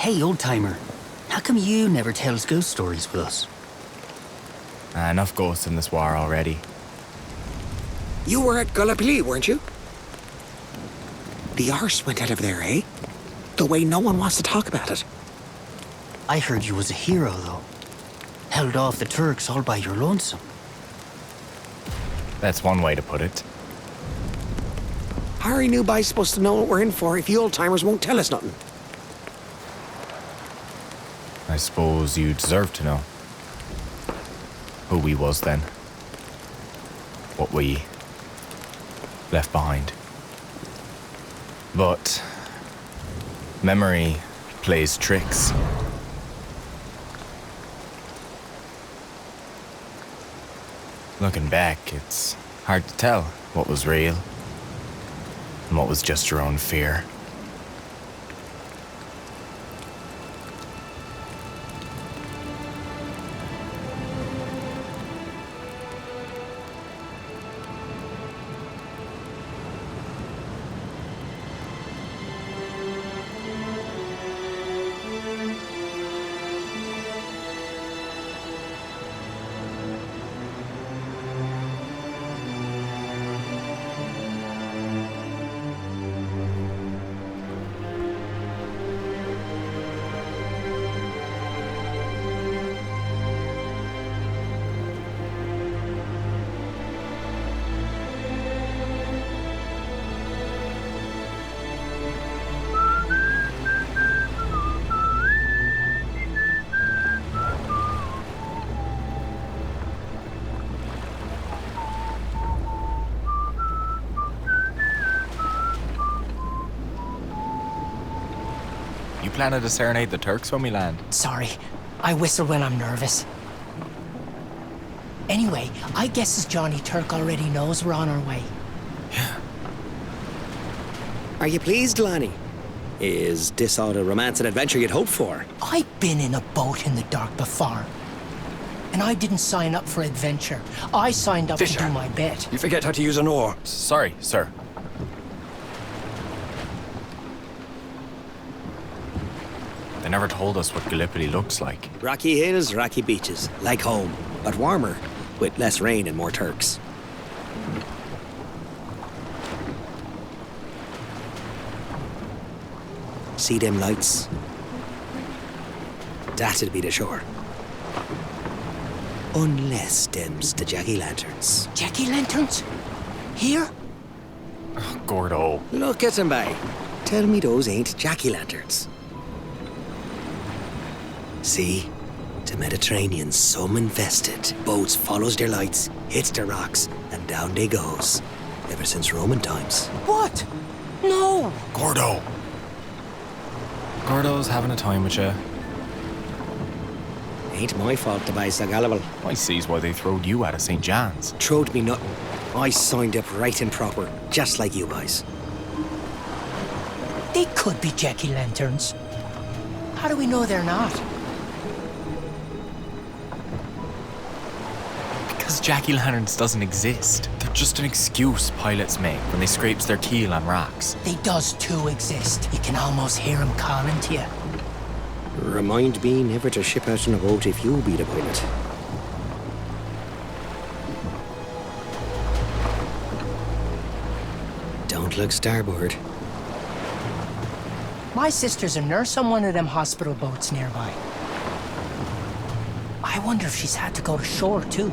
Hey, old-timer. How come you never tells ghost stories with us? Enough ghosts in this war already. You were at Gallipoli, weren't you? The arse went out of there, eh? The way no one wants to talk about it. I heard you was a hero, though. Held off the Turks all by your lonesome. That's one way to put it. How are you new guys supposed to know what we're in for if you old-timers won't tell us nothing? I suppose you deserve to know who we was then. What we left behind. But memory plays tricks. Looking back, it's hard to tell what was real and what was just your own fear. You planning to serenade the Turks when we land? Sorry, I whistle when I'm nervous. Anyway, I guess as Johnny Turk already knows we're on our way. Are you pleased, Lanny? Is this all the romance and adventure you'd hoped for? I've been in a boat in the dark before. And I didn't sign up for adventure. I signed up to do my bit. You forget how to use an oar. Sorry, sir. They never told us what Gallipoli looks like. Rocky hills, rocky beaches, like home, but warmer, with less rain and more Turks. See them lights? That'd be the shore. Unless them's the jacky-lanterns. Jacky-lanterns? Here? Oh, Gordo. Look at them, by. Tell me those ain't jacky-lanterns. See? The Mediterranean's some infested. Boats follows their lights, hits the rocks, and down they goes. Ever since Roman times. What? No! Gordo. Gordo's having a time with you. Ain't my fault the boys are gullible. I sees why they throwed you out of St. John's. Throwed me nothing. I signed up right and proper, just like you guys. They could be jacky-lanterns. How do we know they're not? Because jacky-lanterns doesn't exist. They're just an excuse pilots make when they scrapes their keel on rocks. They does too exist. You can almost hear them calling to you. Remind me never to ship out in a boat if you be the pilot. Don't look starboard. My sister's a nurse on one of them hospital boats nearby. I wonder if she's had to go to shore too.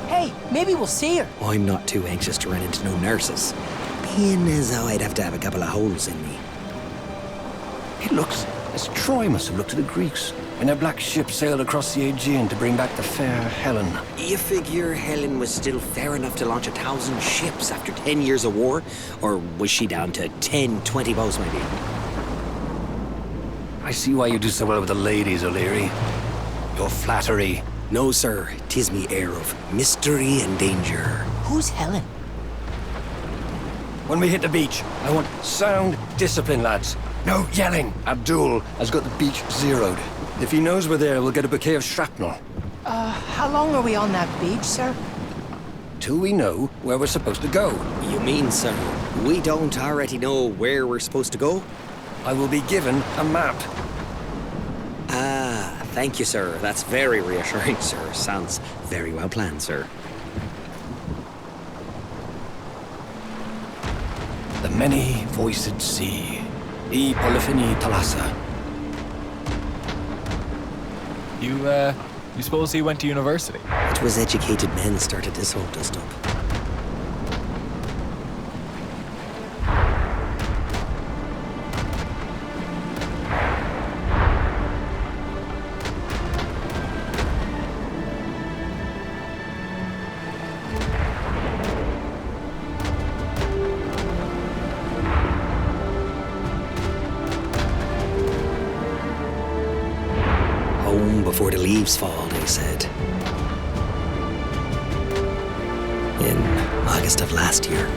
Hey, maybe we'll see her. I'm not too anxious to run into no nurses. Being as though I'd have to have a couple of holes in me. It looks as Troy must have looked to the Greeks when their black ship sailed across the Aegean to bring back the fair Helen. You figure Helen was still fair enough to launch 1,000 ships after 10 years of war? Or was she down to 10, 20 boats maybe? I see why you do so well with the ladies, O'Leary. Your flattery. No, sir. 'Tis me air of mystery and danger. Who's Helen? When we hit the beach, I want sound discipline, lads. No yelling. Abdul has got the beach zeroed. If he knows we're there, we'll get a bouquet of shrapnel. How long are we on that beach, sir? Till we know where we're supposed to go. You mean, sir, we don't already know where we're supposed to go? I will be given a map. Ah, thank you, sir. That's very reassuring, sir. Sounds very well planned, sir. The many-voiced sea. I Polyphony Thalassa. You suppose he went to university? It was educated men started this whole dust-up. Home before the leaves fall, they said. In August of last year.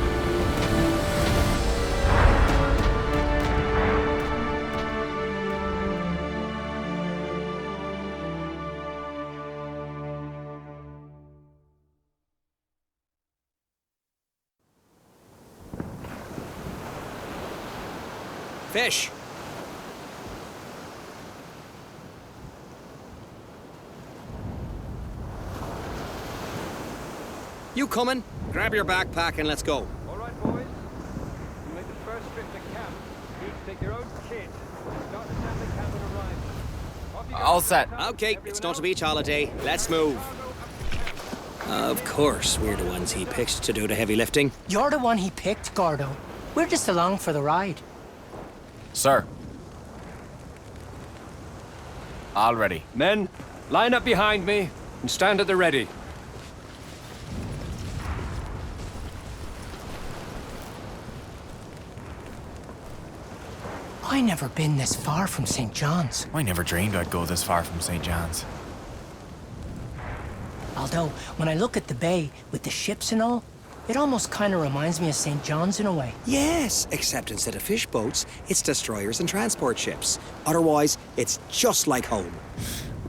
Fish! You coming? Grab your backpack and let's go. All right, boys. You make the first trip to camp. You each take your own kit. Start assembling camp and arrive. Off you go. All set. Okay, it's not a beach holiday. Let's move. Of course, we're the ones he picked to do the heavy lifting. You're the one he picked, Gordo. We're just along for the ride. Sir. All ready. Men, line up behind me and stand at the ready. I never been this far from St. John's. I never dreamed I'd go this far from St. John's. Although, when I look at the bay with the ships and all, it almost kind of reminds me of St. John's in a way. Yes, except instead of fish boats, it's destroyers and transport ships. Otherwise, it's just like home.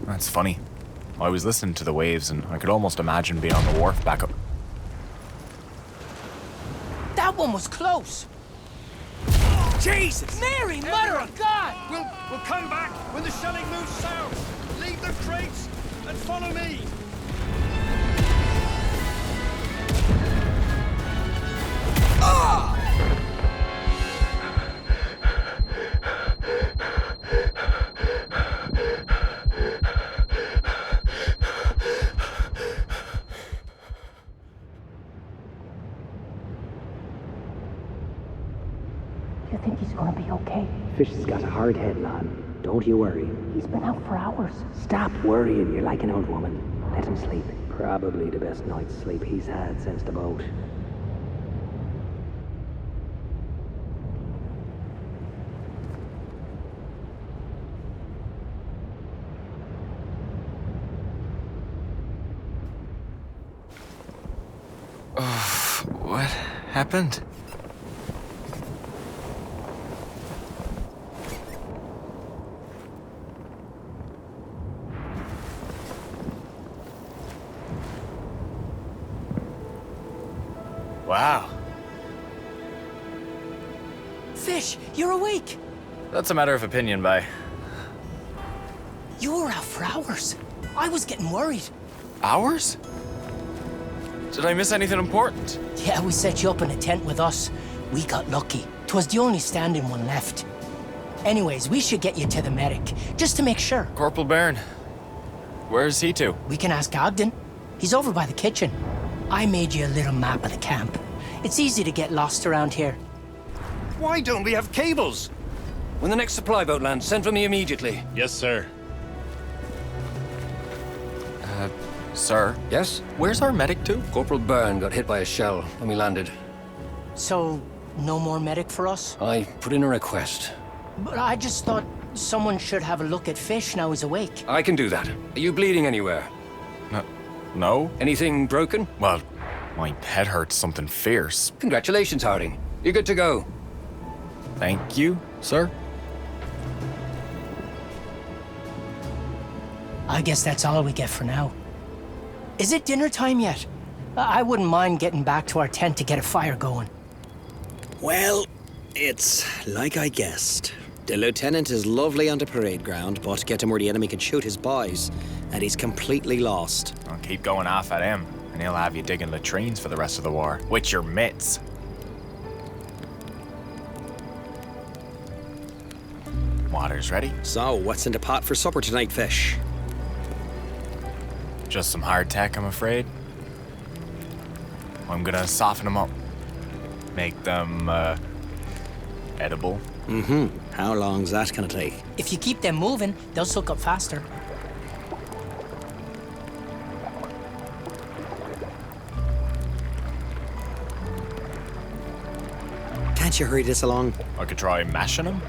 That's funny. I was listening to the waves and I could almost imagine being on the wharf back up. That one was close. Jesus! Mary, Mother of God! We'll come back when the shelling moves south. Leave the crates and follow me. You think he's gonna be okay? Fish has got a hard head, man. Don't you worry. He's been out for hours. Stop worrying, you're like an old woman. Let him sleep. Probably the best night's sleep he's had since the boat. What happened? Wow. Fish, you're awake. That's a matter of opinion, bye. You were out for hours. I was getting worried. Hours? Did I miss anything important? Yeah, we set you up in a tent with us. We got lucky. 'Twas the only standing one left. Anyways, we should get you to the medic, just to make sure. Corporal Byrne. Where's he to? We can ask Ogden. He's over by the kitchen. I made you a little map of the camp. It's easy to get lost around here. Why don't we have cables? When the next supply boat lands, send for me immediately. Yes, sir. Sir? Yes? Where's our medic to? Corporal Byrne got hit by a shell when we landed. So, no more medic for us? I put in a request. But I just thought someone should have a look at Fish now he's awake. I can do that. Are you bleeding anywhere? No? Anything broken? Well, my head hurts something fierce. Congratulations, Harding. You're good to go. Thank you, sir. I guess that's all we get for now. Is it dinner time yet? I wouldn't mind getting back to our tent to get a fire going. Well, it's like I guessed. The lieutenant is lovely on the parade ground, but get him where the enemy can shoot his boys, and he's completely lost. I'll keep going off at him, and he'll have you digging latrines for the rest of the war. With your mitts. Water's ready. So, what's in the pot for supper tonight, Fish? Just some hardtack, I'm afraid. I'm gonna soften them up. Make them, edible. How long's that gonna take? If you keep them moving, they'll soak up faster. Can't you hurry this along? I could try mashing them.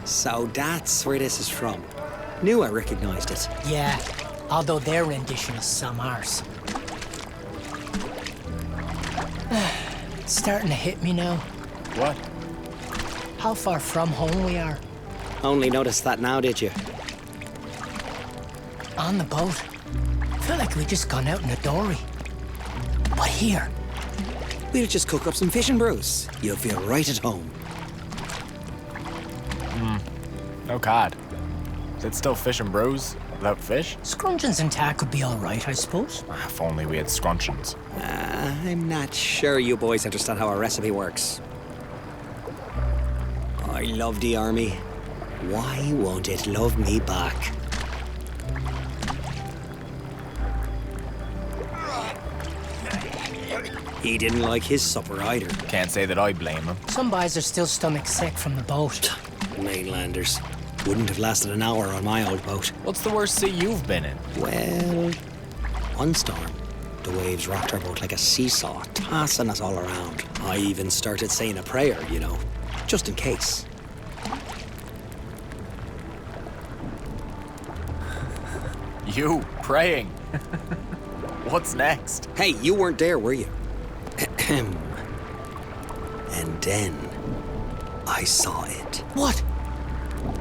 So that's where this is from. Knew I recognized it. Yeah, although their rendition is some arse. It's starting to hit me now. What? How far from home we are. Only noticed that now, did you? On the boat. Feel like we just gone out in a dory. But here, We'll just cook up some fish and brews. You'll feel right at home. No cod. Is it still fish and brews without fish? scruncheons and tack would be all right, I suppose. If only we had scruncheons. I'm not sure you boys understand how a recipe works. I love the army. Why won't it love me back? He didn't like his supper either. Can't say that I blame him. Some boys are still stomach sick from the boat. Mainlanders. Wouldn't have lasted an hour on my old boat. What's the worst sea you've been in? Well, one storm. The waves rocked our boat like a seesaw, tossing us all around. I even started saying a prayer, you know, just in case. You praying? What's next? Hey, you weren't there, were you? And then I saw it. What?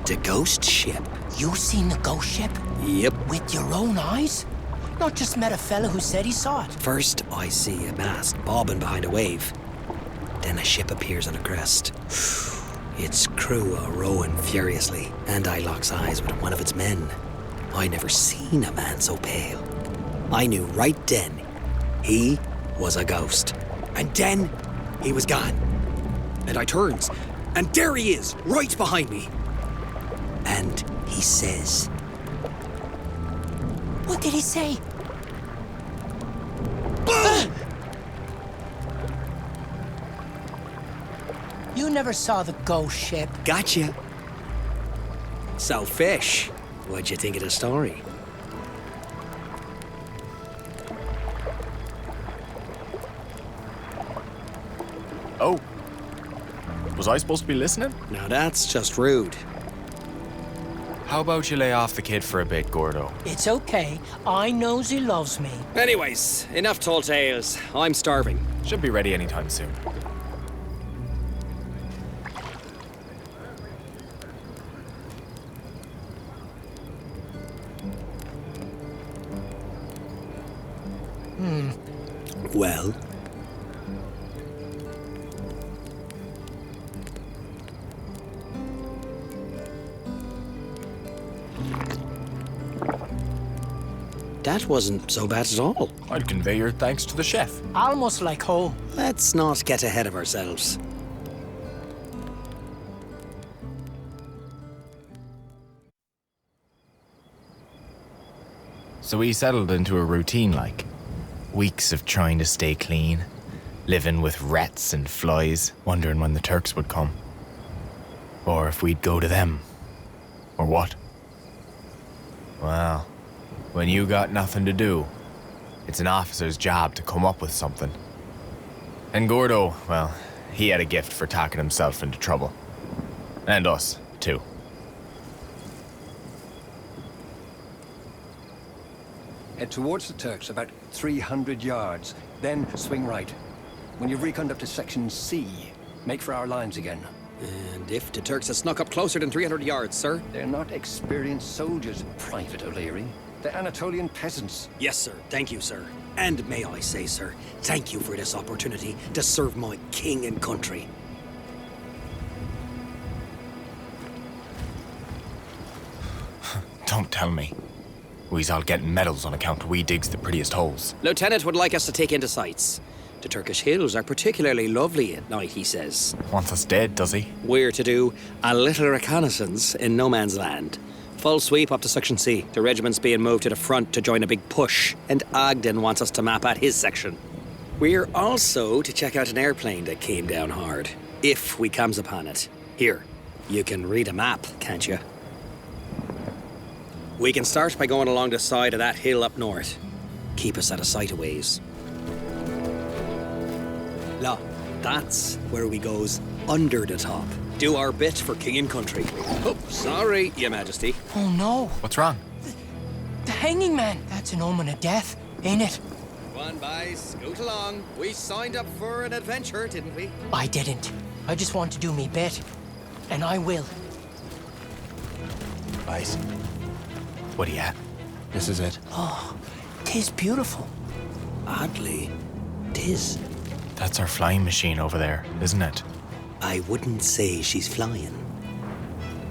The ghost ship. You seen the ghost ship? Yep. With your own eyes? Not just met a fella who said he saw it. First, I see a mast bobbing behind a wave. Then a ship appears on a crest. Its crew are rowing furiously, and I locks eyes with one of its men. I never seen a man so pale. I knew right then he was a ghost. And then he was gone. And I turns, and there he is, right behind me. And he says, What did he say? You never saw the ghost ship. "Gotcha." So, Fish, what'd you think of the story? Oh. Was I supposed to be listening? Now that's just rude. How about you lay off the kid for a bit, Gordo? It's okay. I knows he loves me. Anyways, enough tall tales. I'm starving. Should be ready anytime soon. Well, that wasn't so bad at all. I'd convey your thanks to the chef. Almost like home. Let's not get ahead of ourselves. So we settled into a routine like weeks of trying to stay clean, living with rats and flies, wondering when the Turks would come. Or if we'd go to them. Or what? Well, when you got nothing to do, it's an officer's job to come up with something. And Gordo, well, he had a gift for talking himself into trouble. And us, too. Head towards the Turks about 300 yards, then swing right. When you've reconned up to Section C, make for our lines again. And if the Turks have snuck up closer than 300 yards, sir? They're not experienced soldiers, Private O'Leary. They're Anatolian peasants. Yes, sir. Thank you, sir. And may I say, sir, thank you for this opportunity to serve my king and country. Don't tell me. We's all getting medals on account we digs the prettiest holes. Lieutenant would like us to take into sights. The Turkish hills are particularly lovely at night, he says. Wants us dead, does he? We're to do a little reconnaissance in no man's land. Full sweep up to Section C. The regiment's being moved to the front to join a big push, and Ogden wants us to map out his section. We're also to check out an airplane that came down hard, if we comes upon it. Here, you can read a map, can't you? We can start by going along the side of that hill up north. Keep us at a sight of ways. Now, that's where we goes under the top. Do our bit for king and country. Oh, sorry, Your Majesty. Oh no, What's wrong? the hanging man. That's an omen of death, ain't it? Go on, boys, scoot along. We signed up for an adventure, didn't we? I didn't. I just want to do me bit. And I will. Right. What are you at? This is it. Oh, 'tis beautiful. Oddly, 'tis. That's our flying machine over there, isn't it? I wouldn't say she's flying.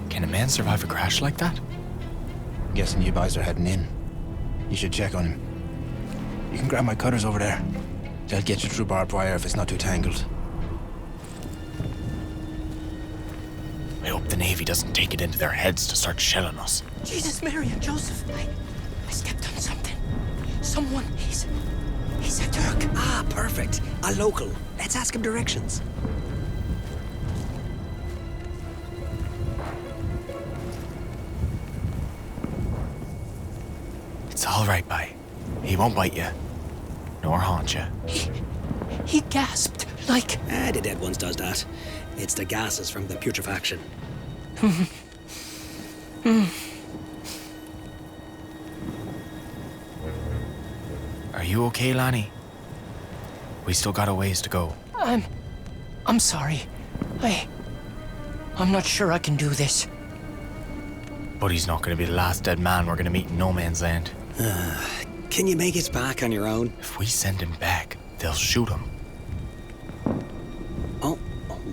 Can a man survive a crash like that? Guessing you boys are heading in. You should check on him. You can grab my cutters over there. They'll get you through barbed wire if it's not too tangled. I hope the Navy doesn't take it into their heads to start shelling us. Jesus, Mary and Joseph, I stepped on something. Someone, he's a Turk. Ah, perfect. A local. Let's ask him directions. It's all right, bye. He won't bite you, nor haunt you. He gasped like... Ah, the dead ones does that. It's the gases from the putrefaction. Are you okay, Lanny? We still got a ways to go. I'm sorry. I'm not sure I can do this. But he's not going to be the last dead man we're going to meet in no man's land. Can you make it back on your own? If we send him back, they'll shoot him. Oh,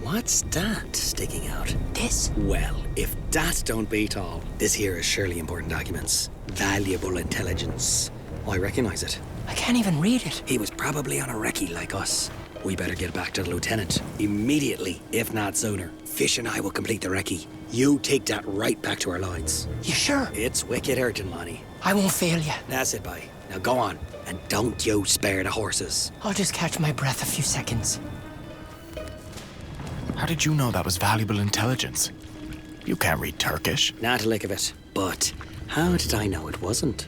what's that sticking out? This? Well, if that don't beat all, this here is surely important documents. Valuable intelligence. I recognize it. I can't even read it. He was probably on a recce like us. We better get back to the lieutenant. Immediately, if not sooner. Fish and I will complete the recce. You take that right back to our lines. You sure? It's wicked urgent, Lonnie. I won't fail you. That's it, bye. Now go on, and don't you spare the horses. I'll just catch my breath a few seconds. How did you know that was valuable intelligence? You can't read Turkish. Not a lick of it. But how did I know it wasn't?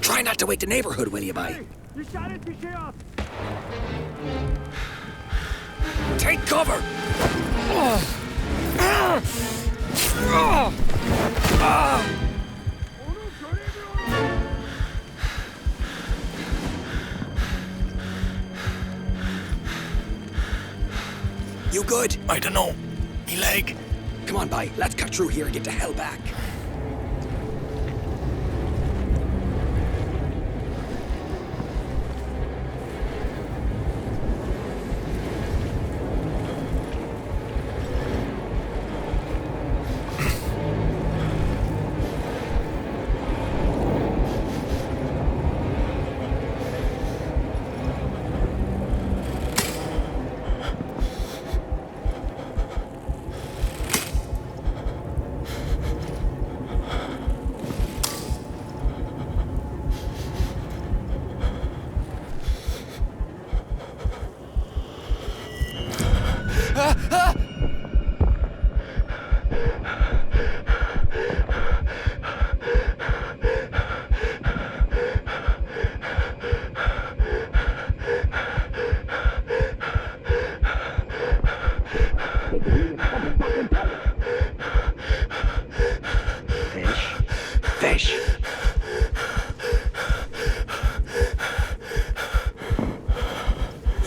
Try not to wake the neighborhood, will you, bye? Take cover! You good? I don't know. Me leg. Come on, bye. Let's cut through here and get the hell back.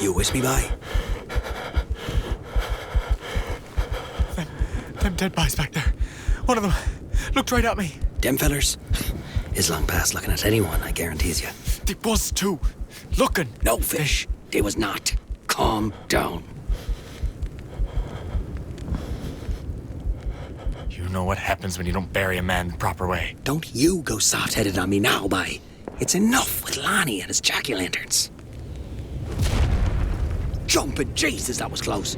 You with me, bye? Them dead boys back there. One of them looked right at me. Dem fellers? Is long past looking at anyone, I guarantees you. They was too. Looking. No, Fish. They was not. Calm down. You know what happens when you don't bury a man the proper way. Don't you go soft-headed on me now, bye. It's enough with Lonnie and his jack-o'-lanterns. Jumping Jesus, that was close.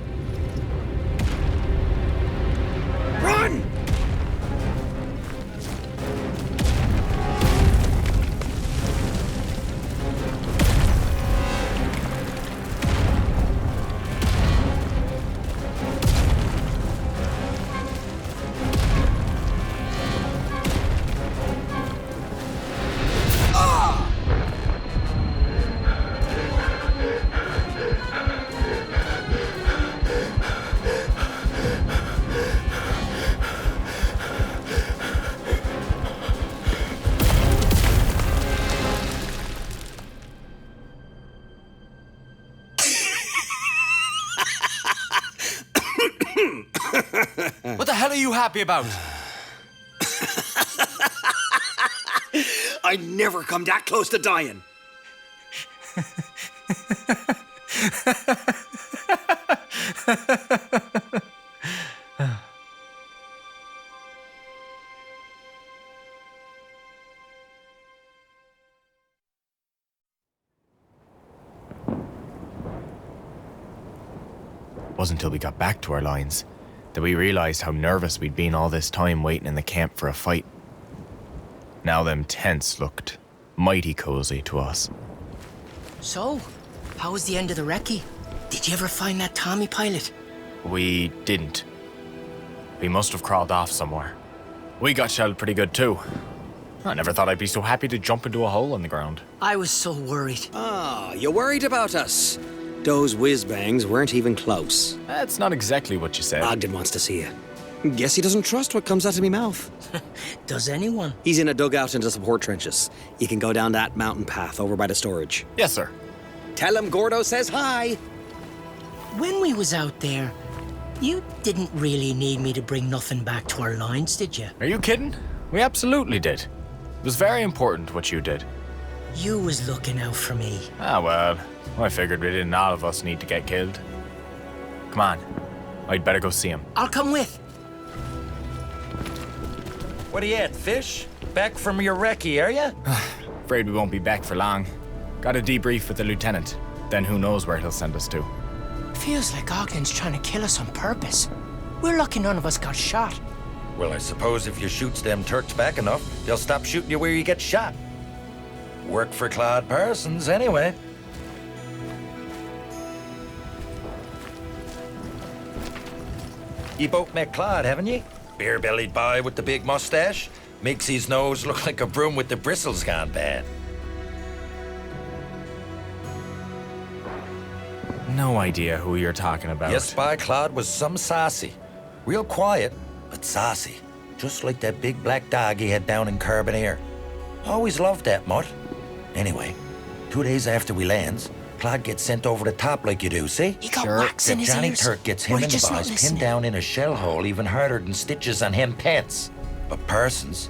Run! What the hell are you happy about? I never come that close to dying. Wasn't until we got back to our lines that we realized how nervous we'd been all this time waiting in the camp for a fight. Now them tents looked mighty cozy to us. So, how was the end of the recce? Did you ever find that Tommy pilot? We didn't. We must have crawled off somewhere. We got shelled pretty good too. I never thought I'd be so happy to jump into a hole in the ground. I was so worried. Ah, you worried about us? Those whiz-bangs weren't even close. That's not exactly what you said. Ogden wants to see you. Guess he doesn't trust what comes out of me mouth. Does anyone? He's in a dugout into support trenches. You can go down that mountain path over by the storage. Yes, sir. Tell him Gordo says hi. When we was out there, you didn't really need me to bring nothing back to our lines, did you? Are you kidding? We absolutely did. It was very important what you did. You was looking out for me. Ah, well, I figured we didn't all of us need to get killed. Come on. I'd better go see him. I'll come with. What are you at, Fish? Back from your recce, are you? Afraid we won't be back for long. Got a debrief with the lieutenant. Then who knows where he'll send us to. Feels like Ogden's trying to kill us on purpose. We're lucky none of us got shot. Well, I suppose if you shoots them Turks back enough, they'll stop shooting you where you get shot. Work for Claude Parsons, anyway. You both met Claude, haven't you? Beer-bellied boy with the big mustache. Makes his nose look like a broom with the bristles gone bad. No idea who you're talking about. Yes, by Claude was some saucy. Real quiet, but saucy. Just like that big black dog he had down in Carbonair. Always loved that mutt. Anyway, 2 days after we lands, Claude gets sent over the top like you do, see? He got wax in That his Johnny ears. Turk gets Or him he and the just not boys listening. pinned down in a shell hole even harder than stitches on him pants. But Parsons,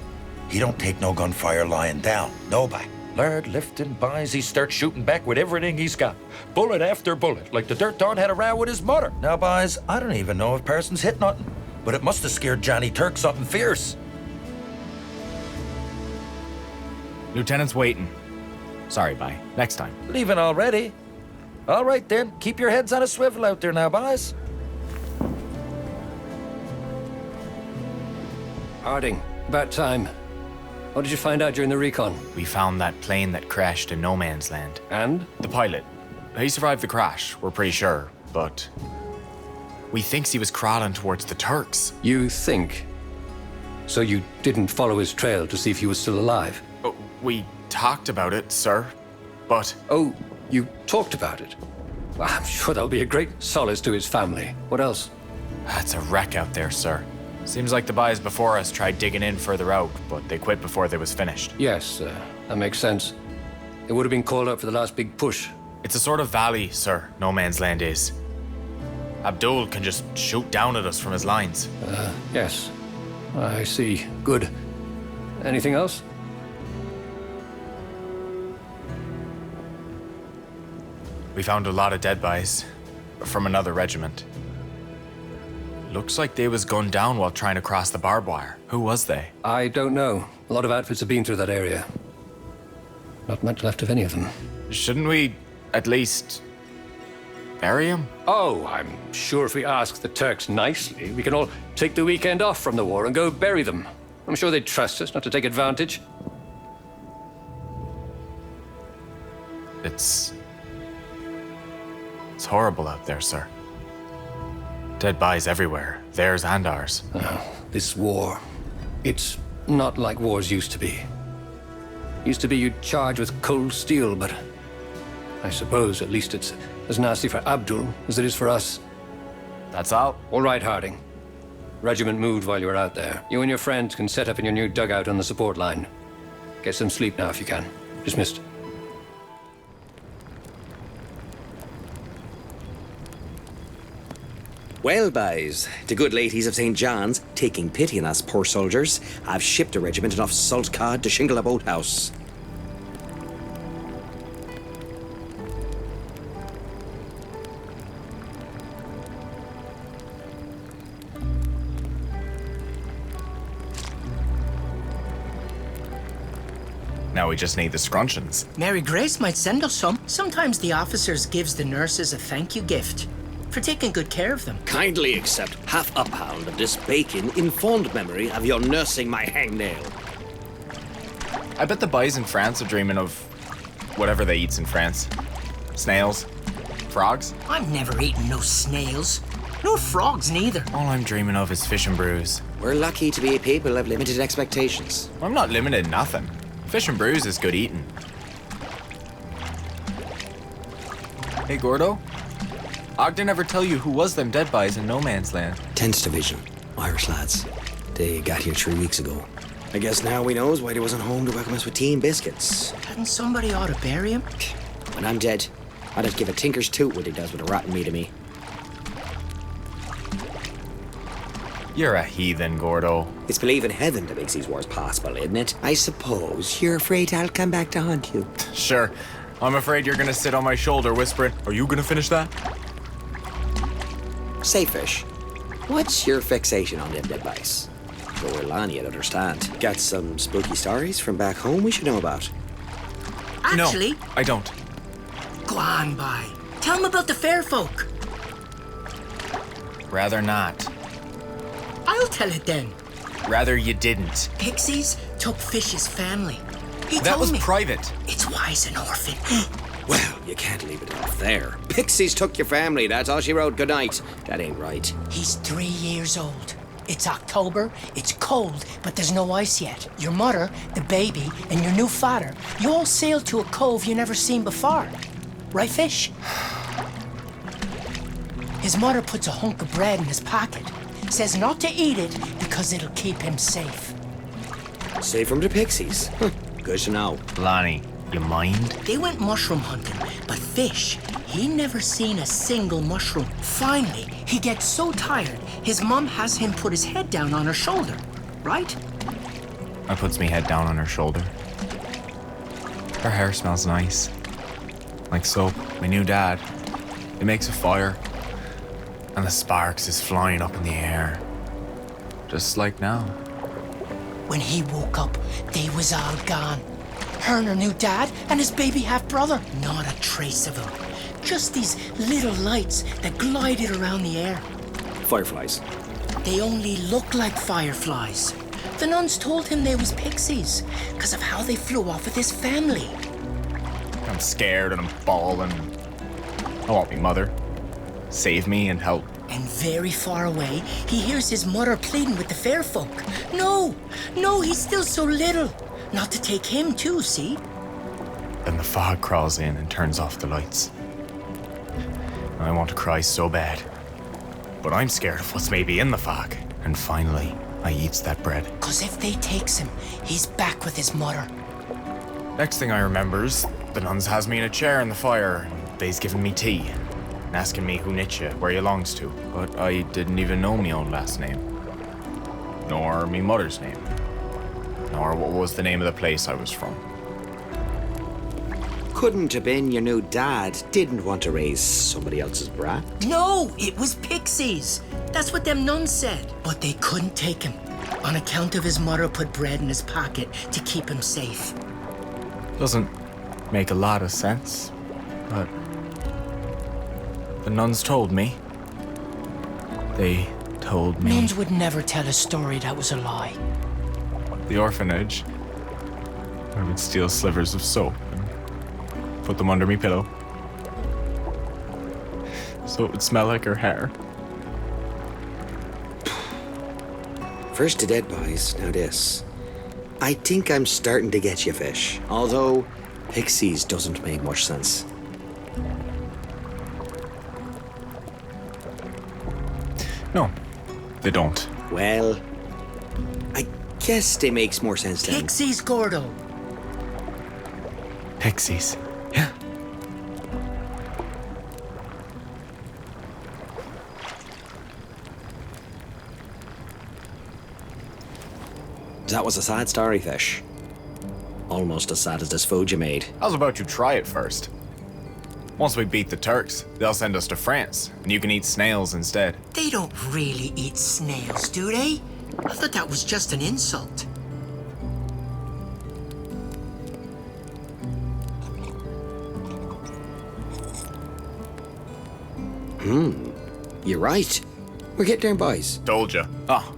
he don't take no gunfire lying down. Nobody. Lord, lifting boys, he starts shooting back with everything he's got. Bullet after bullet, like the dirt dog had a row with his mother. Now, boys, I don't even know if Parsons hit nothing, but it must have scared Johnny Turk something fierce. Lieutenant's waiting. Sorry, bye. Next time. Leaving already? All right, then. Keep your heads on a swivel out there now, boys. Harding, about time. What did you find out during the recon? We found that plane that crashed in no man's land. And? The pilot. He survived the crash, we're pretty sure, but we thinks he was crawling towards the Turks. You think? So you didn't follow his trail to see if he was still alive? We talked about it, sir, but Oh, you talked about it? Well, I'm sure that'll be a great solace to his family. What else? it's a wreck out there, sir. Seems like the boys before us tried digging in further out, but they quit before they was finished. Yes, that makes sense. They would have been called up for the last big push. It's a sort of valley, sir, no man's land is. Abdul can just shoot down at us from his lines. Yes. I see. Good. Anything else? We found a lot of dead bodies from another regiment. Looks like they was gunned down while trying to cross the barbed wire. Who was they? I don't know. A lot of outfits have been through that area. Not much left of any of them. Shouldn't we at least bury him? Oh, I'm sure if we ask the Turks nicely, we can all take the weekend off from the war and go bury them. I'm sure they'd trust us not to take advantage. It's horrible out there, sir. Dead bodies everywhere, theirs and ours. This war, it's not like wars used to be. Used to be you'd charge with cold steel, but I suppose at least it's as nasty for Abdul as it is for us. That's all. All right, Harding. Regiment moved while you were out there. You and your friends can set up in your new dugout on the support line. Get some sleep now if you can. Dismissed. Well, boys, the good ladies of St. John's, taking pity on us poor soldiers, have shipped a regiment enough salt cod to shingle a boathouse. Now we just need the scrunchions. Mary Grace might send us some. Sometimes the officers gives the nurses a thank you gift for taking good care of them. Kindly accept half a pound of this bacon in fond memory of your nursing my hangnail. I bet the boys in France are dreaming of whatever they eats in France. Snails? Frogs? I'm never eating no snails. No frogs neither. All I'm dreaming of is fish and brews. We're lucky to be a people of limited expectations. I'm not limited in nothing. Fish and brews is good eating. Hey, Gordo? Ogden ever tell you who was them dead bodies in no man's land? 10th Division, Irish lads. They got here 3 weeks ago. I guess now we knows why they wasn't home to welcome us with tea and biscuits. Hadn't somebody ought to bury him? When I'm dead, I'd have to give a tinker's toot what he does with a rotten meat of me. You're a heathen, Gordo. It's believing heaven that makes these wars possible, isn't it? I suppose you're afraid I'll come back to haunt you. Sure. I'm afraid you're gonna sit on my shoulder whispering, "Are you gonna finish that?" Say, Fish, what's your fixation on them dead bodies? Go Lonnie, I'd understand. Got some spooky stories from back home we should know about? Actually, No, I don't. go on by. Tell him about the fair folk. Rather not. I'll tell it then. Rather you didn't. Pixies took Fish's family. He That told was me. private. It's why he's an orphan. Well, you can't leave it off there. Pixies took your family, that's all she wrote. Good night. That ain't right. He's 3 years old. It's October, it's cold, but there's no ice yet. Your mother, the baby, and your new father, you all sailed to a cove you never seen before. Right, Fish? His mother puts a hunk of bread in his pocket. Says not to eat it because it'll keep him safe. Safe from the Pixies. Good to know. Lonnie, you mind? They went mushroom hunting, but Fish, he never seen a single mushroom. Finally, he gets so tired, his mom has him put his head down on her shoulder, right? I puts me head down on her shoulder. Her hair smells nice. Like soap. My new dad. He makes a fire. And the sparks is flying up in the air. Just like now. When he woke up, they was all gone. Her and her new dad and his baby half-brother. Not a trace of him. Just these little lights that glided around the air. Fireflies. They only look like fireflies. The nuns told him they was pixies because of how they flew off with his family. I'm scared and I'm bawling. I want me mother. Save me and help. And very far away, he hears his mother pleading with the fair folk. No, no, he's still so little. Not to take him too, see? Then the fog crawls in and turns off the lights. I want to cry so bad. But I'm scared of what's maybe in the fog. And finally, I eats that bread. 'Cause if they takes him, he's back with his mother. Next thing I remembers, the nuns has me in a chair in the fire. they's giving me tea and asking me who knit you, where you longs to, but I didn't even know me own last name. Nor me mother's name. Nor what was the name of the place I was from. Couldn't have been your new dad didn't want to raise somebody else's brat. No, it was pixies. That's what them nuns said. But they couldn't take him on account of his mother put bread in his pocket to keep him safe. Doesn't make a lot of sense, but the nuns told me. They told me. Nuns would never tell a story that was a lie. The orphanage. I would steal slivers of soap and put them under me pillow, so it would smell like her hair. First to dead boys, now this. I think I'm starting to get you, Fish. Although, pixies doesn't make much sense. No, they don't. Well, I guess they makes more sense then. Pixies, Gordo. Pixies. Yeah. That was a sad story, Fish. Almost as sad as this food you made. How's about you try it first? Once we beat the Turks, they'll send us to France, and you can eat snails instead. They don't really eat snails, do they? I thought that was just an insult. You're right. We're getting there, boys. Told ya. Oh,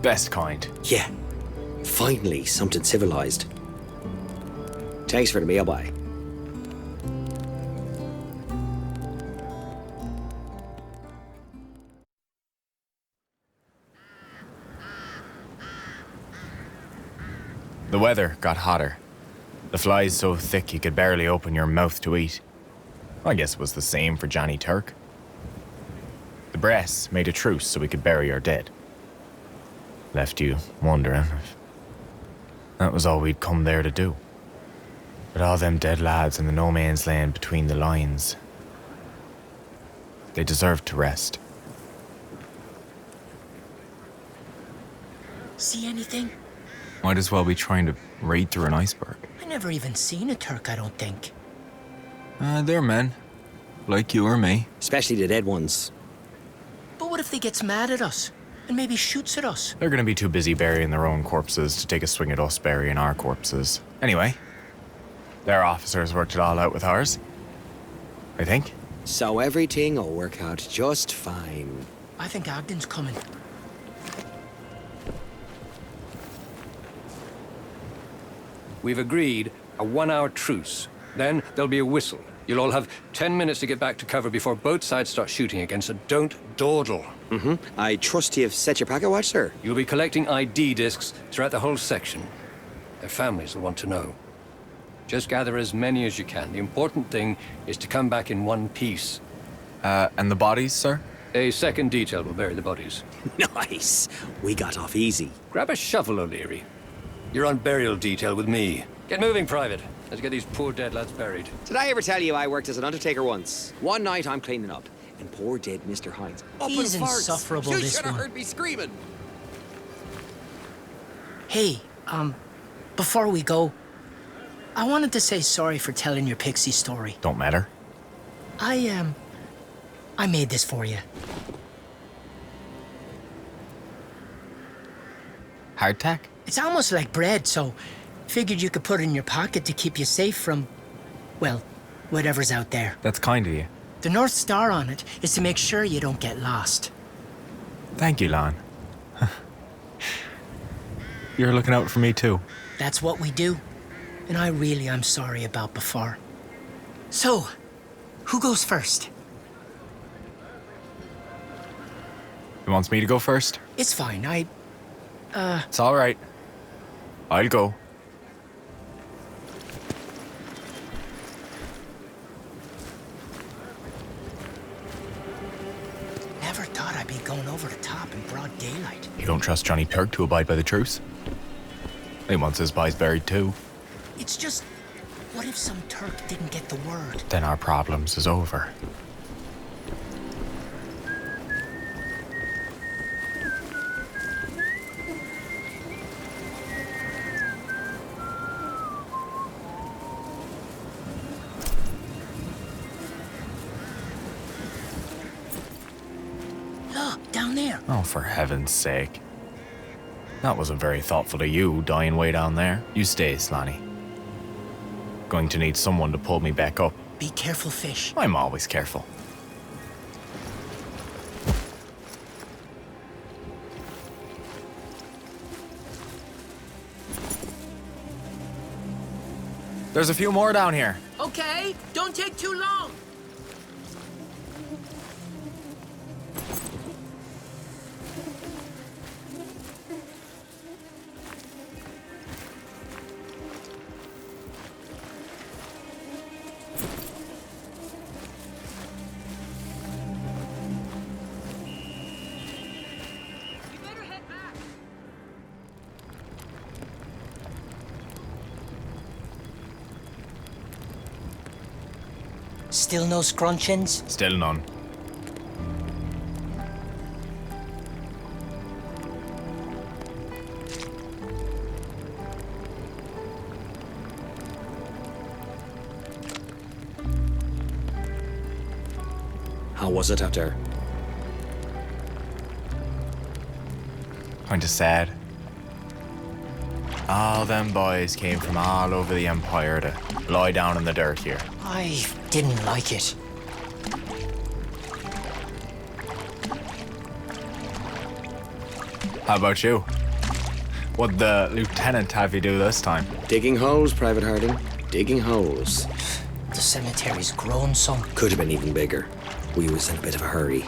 best kind. Yeah. Finally, something civilized. Thanks for the meal, boy. The weather got hotter. The flies so thick you could barely open your mouth to eat. I guess it was the same for Johnny Turk. The brass made a truce so we could bury our dead. Left you wondering if that was all we'd come there to do. But all them dead lads in the no man's land between the lines, they deserved to rest. See anything? Might as well be trying to raid through an iceberg. I never even seen a Turk, I don't think. They're men. Like you or me. Especially the dead ones. But what if they gets mad at us and maybe shoots at us? They're gonna be too busy burying their own corpses to take a swing at us burying our corpses. Anyway, their officers worked it all out with ours. I think. So everything will work out just fine. I think Ogden's coming. We've agreed a 1-hour truce. Then there'll be a whistle. You'll all have 10 minutes to get back to cover before both sides start shooting again, so don't dawdle. I trust you've set your pocket watch, sir. You'll be collecting ID discs throughout the whole section. Their families will want to know. Just gather as many as you can. The important thing is to come back in one piece. And the bodies, sir? A second detail will bury the bodies. Nice. We got off easy. Grab a shovel, O'Leary. You're on burial detail with me. Get moving, Private. Let's get these poor dead lads buried. Did I ever tell you I worked as an undertaker once? One night I'm cleaning up, and poor dead Mr. Hines. He's insufferable, You this should have one. heard me screaming. Hey, before we go, I wanted to say sorry for telling your pixie story. Don't matter. I made this for you. Hardtack? It's almost like bread, so figured you could put it in your pocket to keep you safe from, well, whatever's out there. That's kind of you. The North Star on it is to make sure you don't get lost. Thank you, Lon. You're looking out for me too. That's what we do. And I'm sorry about before. So, who goes first? He wants me to go first? It's fine, It's all right. I'll go. Never thought I'd be going over the top in broad daylight. You don't trust Johnny Turk to abide by the truce? He wants his boys buried too. It's just, What if some Turk didn't get the word? Then our problems is over. Look, down there. Oh, for heaven's sake. That wasn't very thoughtful of you, dying way down there. You stay, Slaney. Going to need someone to pull me back up. Be careful, fish. I'm always careful. There's a few more down here. Okay, don't take too long. Still no scrunchins? Still none. How was it out there? Kinda sad. All them boys came from all over the Empire to lie down in the dirt here. I didn't like it. How about you? What'd the lieutenant have you do this time? Digging holes, Private Harding. Digging holes. The cemetery's grown some. Could have been even bigger. We was in a bit of a hurry.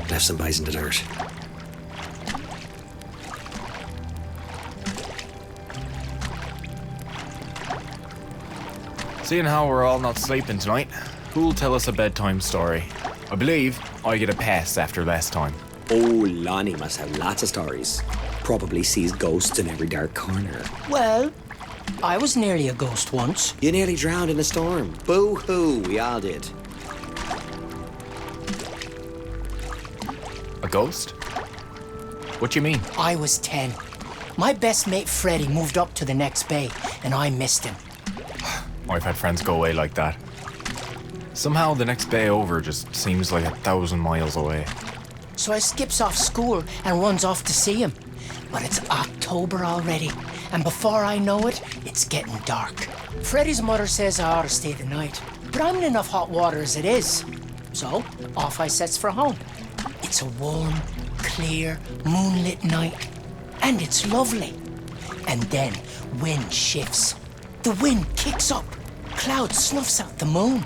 Left some boys in the dirt. Seeing how we're all not sleeping tonight, who'll tell us a bedtime story? I believe I get a pass after last time. Oh, Lonnie must have lots of stories. Probably sees ghosts in every dark corner. Well, I was nearly a ghost once. You nearly drowned in a storm. Boo-hoo, we all did. A ghost? What you mean? I was 10. My best mate Freddie moved up to the next bay, and I missed him. I've had friends go away like that. Somehow the next bay over just seems like 1,000 miles away. So I skips off school and runs off to see him. But it's October already, and before I know it, it's getting dark. Freddie's mother says I ought to stay the night, but I'm in enough hot water as it is. So off I sets for home. It's a warm, clear, moonlit night, and it's lovely. And then wind shifts. The wind kicks up. Cloud snuffs out the moon.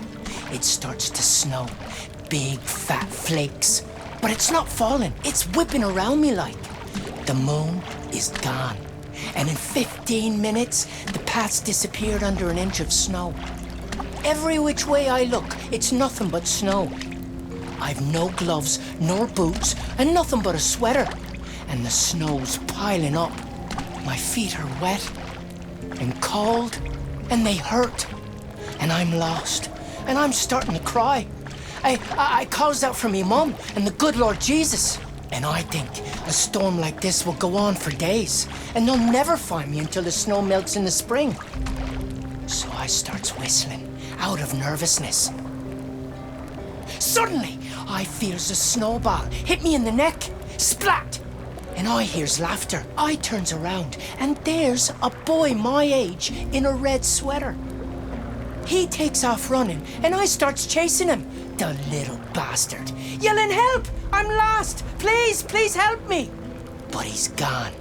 It starts to snow. Big, fat flakes. But it's not falling. It's whipping around me like. The moon is gone. And in 15 minutes, the path's disappeared under an inch of snow. Every which way I look, it's nothing but snow. I've no gloves, nor boots, and nothing but a sweater. And the snow's piling up. My feet are wet and cold, and they hurt. And I'm lost, and I'm starting to cry. I calls out for me mum and the good Lord Jesus. And I think a storm like this will go on for days, and they'll never find me until the snow melts in the spring. So I starts whistling, out of nervousness. Suddenly, I feels a snowball hit me in the neck. Splat! And I hears laughter. I turns around, and there's a boy my age in a red sweater. He takes off running, and I starts chasing him. The little bastard. Yelling, help! I'm lost! Please, please help me! But he's gone.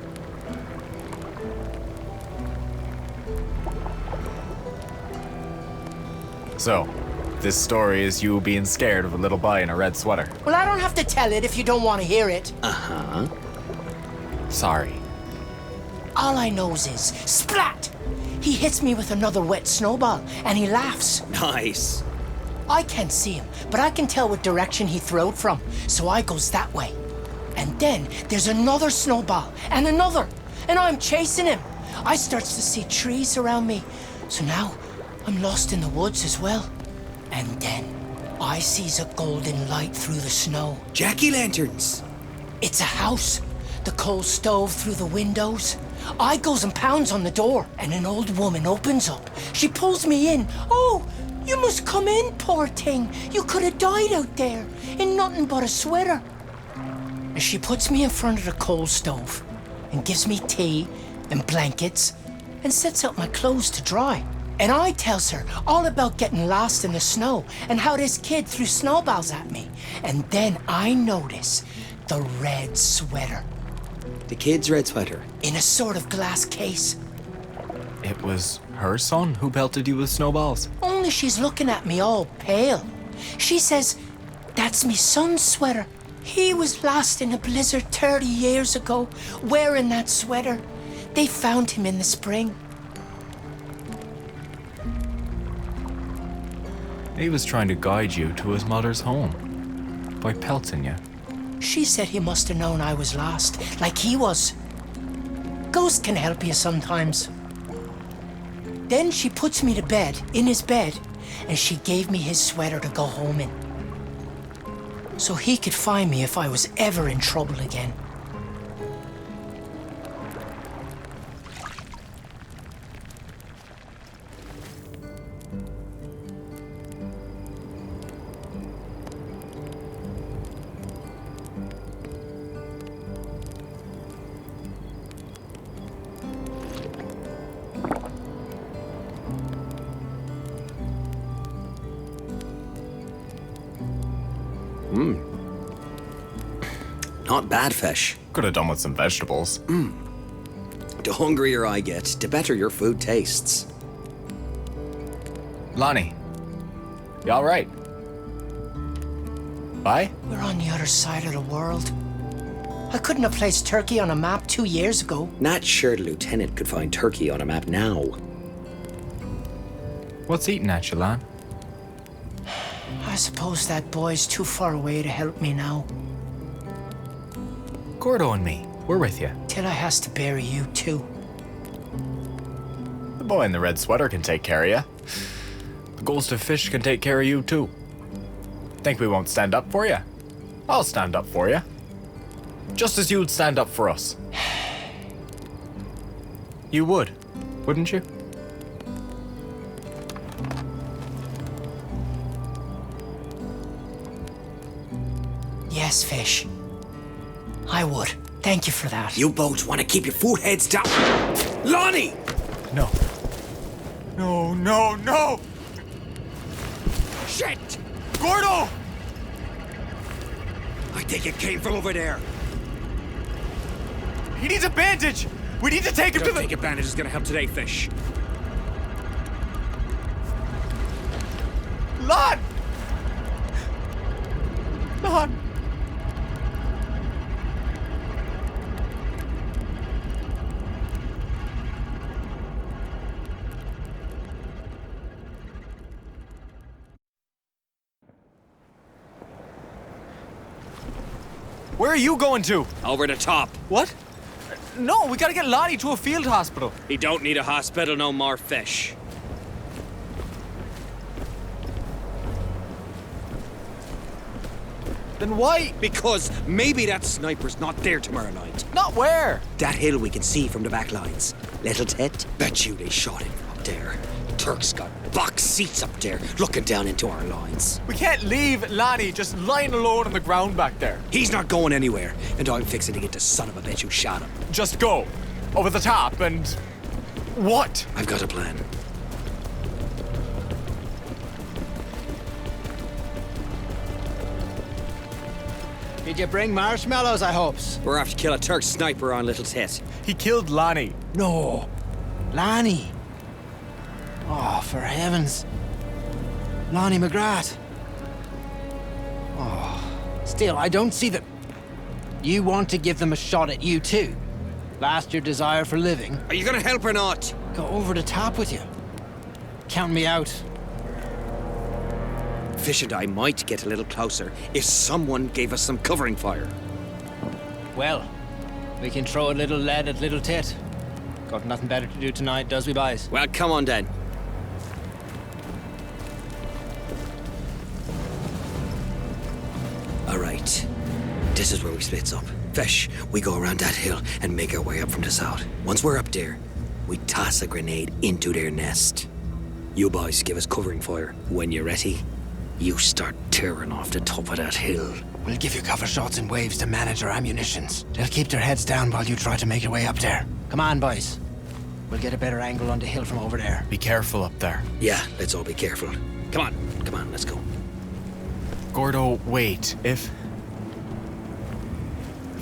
So, this story is you being scared of a little boy in a red sweater. Well, I don't have to tell it if you don't want to hear it. Uh-huh. Sorry. All I knows is, splat! He hits me with another wet snowball, and he laughs. Nice. I can't see him, but I can tell what direction he throwed from, so I goes that way. And then there's another snowball, and another, and I'm chasing him. I starts to see trees around me, so now I'm lost in the woods as well. And then I sees a golden light through the snow. Jack-o'-lanterns. It's a house. The coal stove through the windows. I goes and pounds on the door, and an old woman opens up. She pulls me in. Oh, you must come in, poor thing. You could have died out there in nothing but a sweater. And she puts me in front of the coal stove and gives me tea and blankets and sets out my clothes to dry. And I tells her all about getting lost in the snow and how this kid threw snowballs at me. And then I notice the red sweater. The kid's red sweater. In a sort of glass case. It was her son who pelted you with snowballs. Only she's looking at me all pale. She says, that's me son's sweater. He was lost in a blizzard 30 years ago, wearing that sweater. They found him in the spring. He was trying to guide you to his mother's home by pelting you. She said he must have known I was lost, like he was. Ghosts can help you sometimes. Then she puts me to bed, in his bed, and she gave me his sweater to go home in. So he could find me if I was ever in trouble again. Not bad fish. Could have done with some vegetables. The hungrier I get, the better your food tastes. Lonnie, you all right? Bye? We're on the other side of the world. I couldn't have placed Turkey on a map 2 years ago. Not sure the lieutenant could find Turkey on a map now. What's eating at you, Lan? I suppose that boy's too far away to help me now. Gordo and me, we're with you. Till I has to bury you too. The boy in the red sweater can take care of you. The ghost of fish can take care of you too. Think we won't stand up for you? I'll stand up for you. Just as you'd stand up for us. You would, wouldn't you? Yes, Fish. I would. Thank you for that. You both want to keep your food heads down. Lonnie! No. No, no, no! Shit! Gordo! I think it came from over there. He needs a bandage! We need to take him to the... Don't think a bandage is gonna help today, Fish. Lon! Lon! Where are you going to? Over the top. What? No, we gotta get Lonnie to a field hospital. He don't need a hospital no more, Fish. Then why? Because maybe that sniper's not there tomorrow night. Not where? That hill we can see from the back lines. Little Tet, bet you they shot him from up there. Turks got box seats up there, looking down into our lines. We can't leave Lonnie just lying alone on the ground back there. He's not going anywhere, and I'm fixing to get the son of a bitch who shot him. Just go. Over the top and... What? I've got a plan. Did you bring marshmallows, I hopes? We're after to kill a Turk sniper on Little Tet. He killed Lonnie. No. Lonnie. Oh, for heavens. Lonnie McGrath. Oh, still, I don't see that... You want to give them a shot at you too? Last your desire for living? Are you gonna help or not? Go over the top with you. Count me out. Fish and I might get a little closer if someone gave us some covering fire. Well, we can throw a little lead at Little Tit. Got nothing better to do tonight, does we, boys? Well, come on then. Right. This is where we splits up. Fesh, we go around that hill and make our way up from the south. Once we're up there, we toss a grenade into their nest. You boys give us covering fire. When you're ready, you start tearing off the top of that hill. We'll give you cover shots in waves to manage our ammunitions. They'll keep their heads down while you try to make your way up there. Come on, boys. We'll get a better angle on the hill from over there. Be careful up there. Yeah, let's all be careful. Come on, let's go. Gordo, wait. If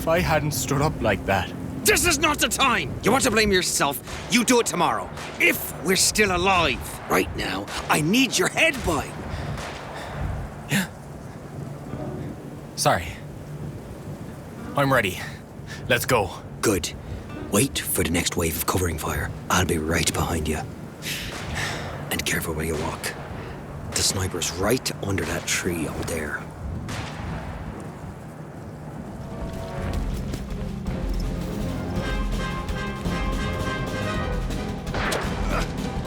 I hadn't stood up like that. This is not the time! You want to blame yourself? You do it tomorrow. If we're still alive. Right now, I need your head, boy. Sorry. I'm ready. Let's go. Good. Wait for the next wave of covering fire. I'll be right behind you. And careful where you walk. The sniper's right under that tree over there.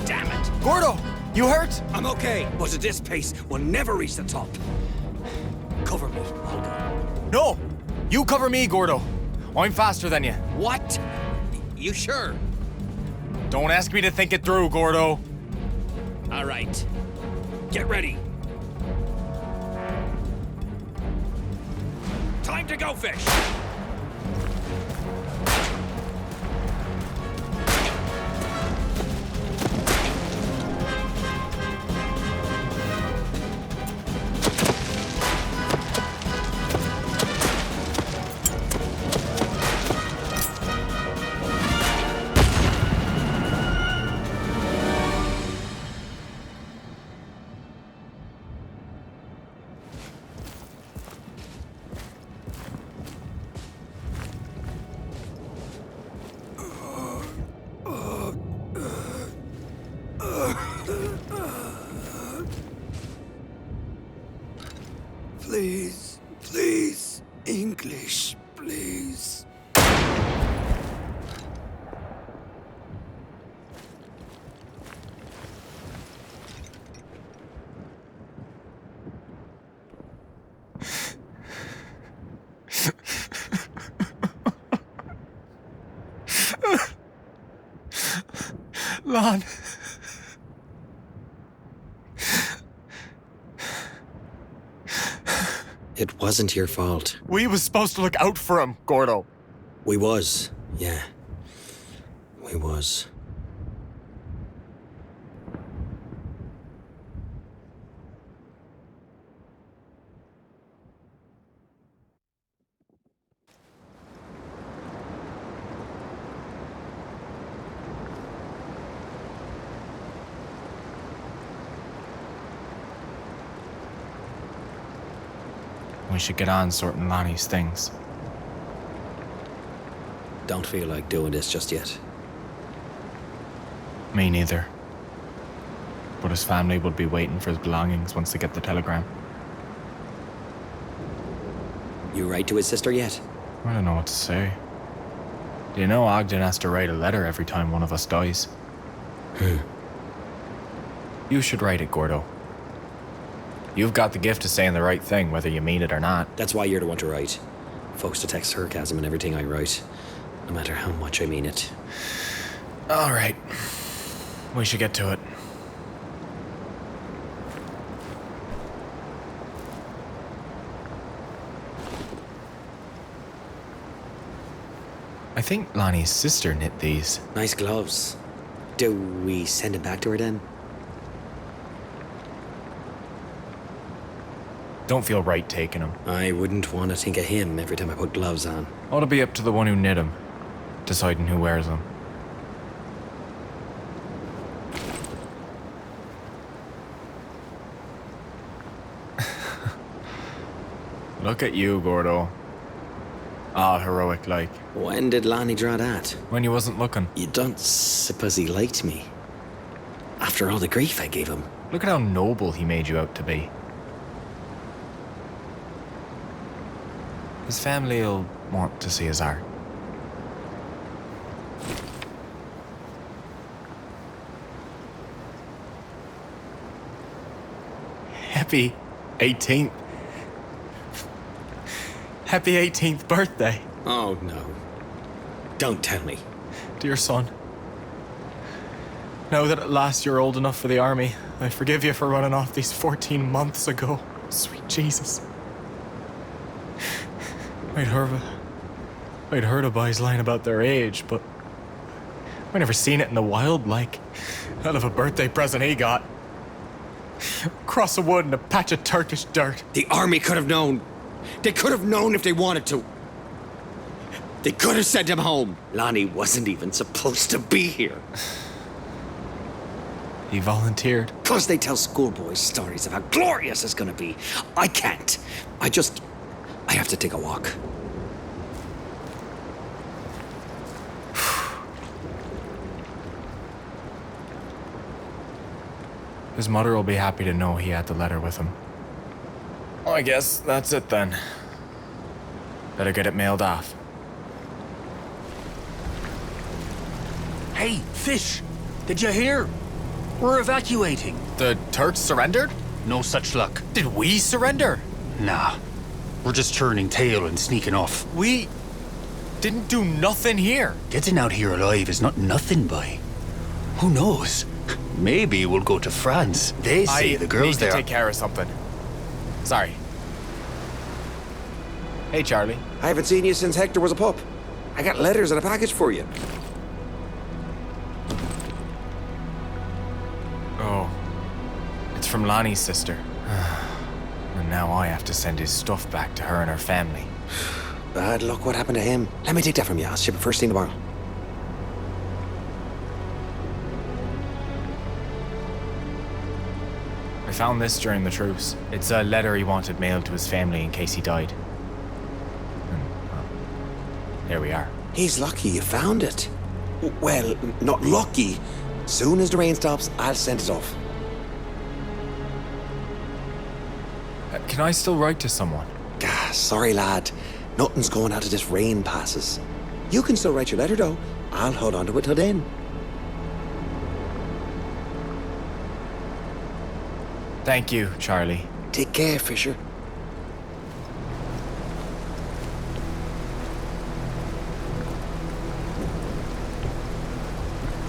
Damn it! Gordo, you hurt? I'm okay, but at this pace, we'll never reach the top. Cover me, I'll go. No! You cover me, Gordo. I'm faster than you. What? You sure? Don't ask me to think it through, Gordo. All right. Get ready. Time to go, Fish. Please, please, English, please. Lon. It wasn't your fault. We was supposed to look out for him, Gordo. We was, yeah. We was. We should get on sorting Lonnie's things. Don't feel like doing this just yet. Me neither. But his family will be waiting for his belongings once they get the telegram. You write to his sister yet? I don't know what to say. Do you know Ogden has to write a letter every time one of us dies? You should write it, Gordo. You've got the gift of saying the right thing, whether you mean it or not. That's why you're the one to write. Folks detect sarcasm in everything I write, no matter how much I mean it. All right. We should get to it. I think Lonnie's sister knit these. Nice gloves. Do we send it back to her then? Don't feel right taking them. I wouldn't want to think of him every time I put gloves on. Ought to be up to the one who knit them, deciding who wears them. Look at you, Gordo. All heroic like. When did Lonnie draw that? When you wasn't looking. You don't suppose he liked me? After all the grief I gave him. Look at how noble he made you out to be. His family'll want to see his art. Happy 18th. Happy 18th birthday. Oh, no. Don't tell me. Dear son, now that at last you're old enough for the army, I forgive you for running off these 14 months ago. Sweet Jesus. I'd heard of boys lying about their age, but I never seen it in the wild like. Hell of a birthday present he got. Cross of wood and a patch of Turkish dirt. The army could have known. They could have known if they wanted to. They could have sent him home. Lonnie wasn't even supposed to be here. He volunteered. Because they tell schoolboys stories of how glorious it's gonna be. I can't. I have to take a walk. His mother will be happy to know he had the letter with him. I guess that's it then. Better get it mailed off. Hey, Fish! Did you hear? We're evacuating. The Turks surrendered? No such luck. Did we surrender? Nah. We're just turning tail and sneaking off. We didn't do nothing here. Getting out here alive is not nothing, boy. Who knows? Maybe we'll go to France. They say the girls there. I need to take care of something. Sorry. Hey, Charlie. I haven't seen you since Hector was a pup. I got letters and a package for you. Oh. It's from Lonnie's sister. And now I have to send his stuff back to her and her family. Bad luck, what happened to him? Let me take that from you. I'll ship it first thing tomorrow. I found this during the truce. It's a letter he wanted mailed to his family in case he died. Here we are. He's lucky you found it. Well, not lucky. Soon as the rain stops, I'll send it off. Can I still write to someone? Sorry, lad. Nothing's going out till this rain passes. You can still write your letter, though. I'll hold on to it till then. Thank you, Charlie. Take care, Fisher.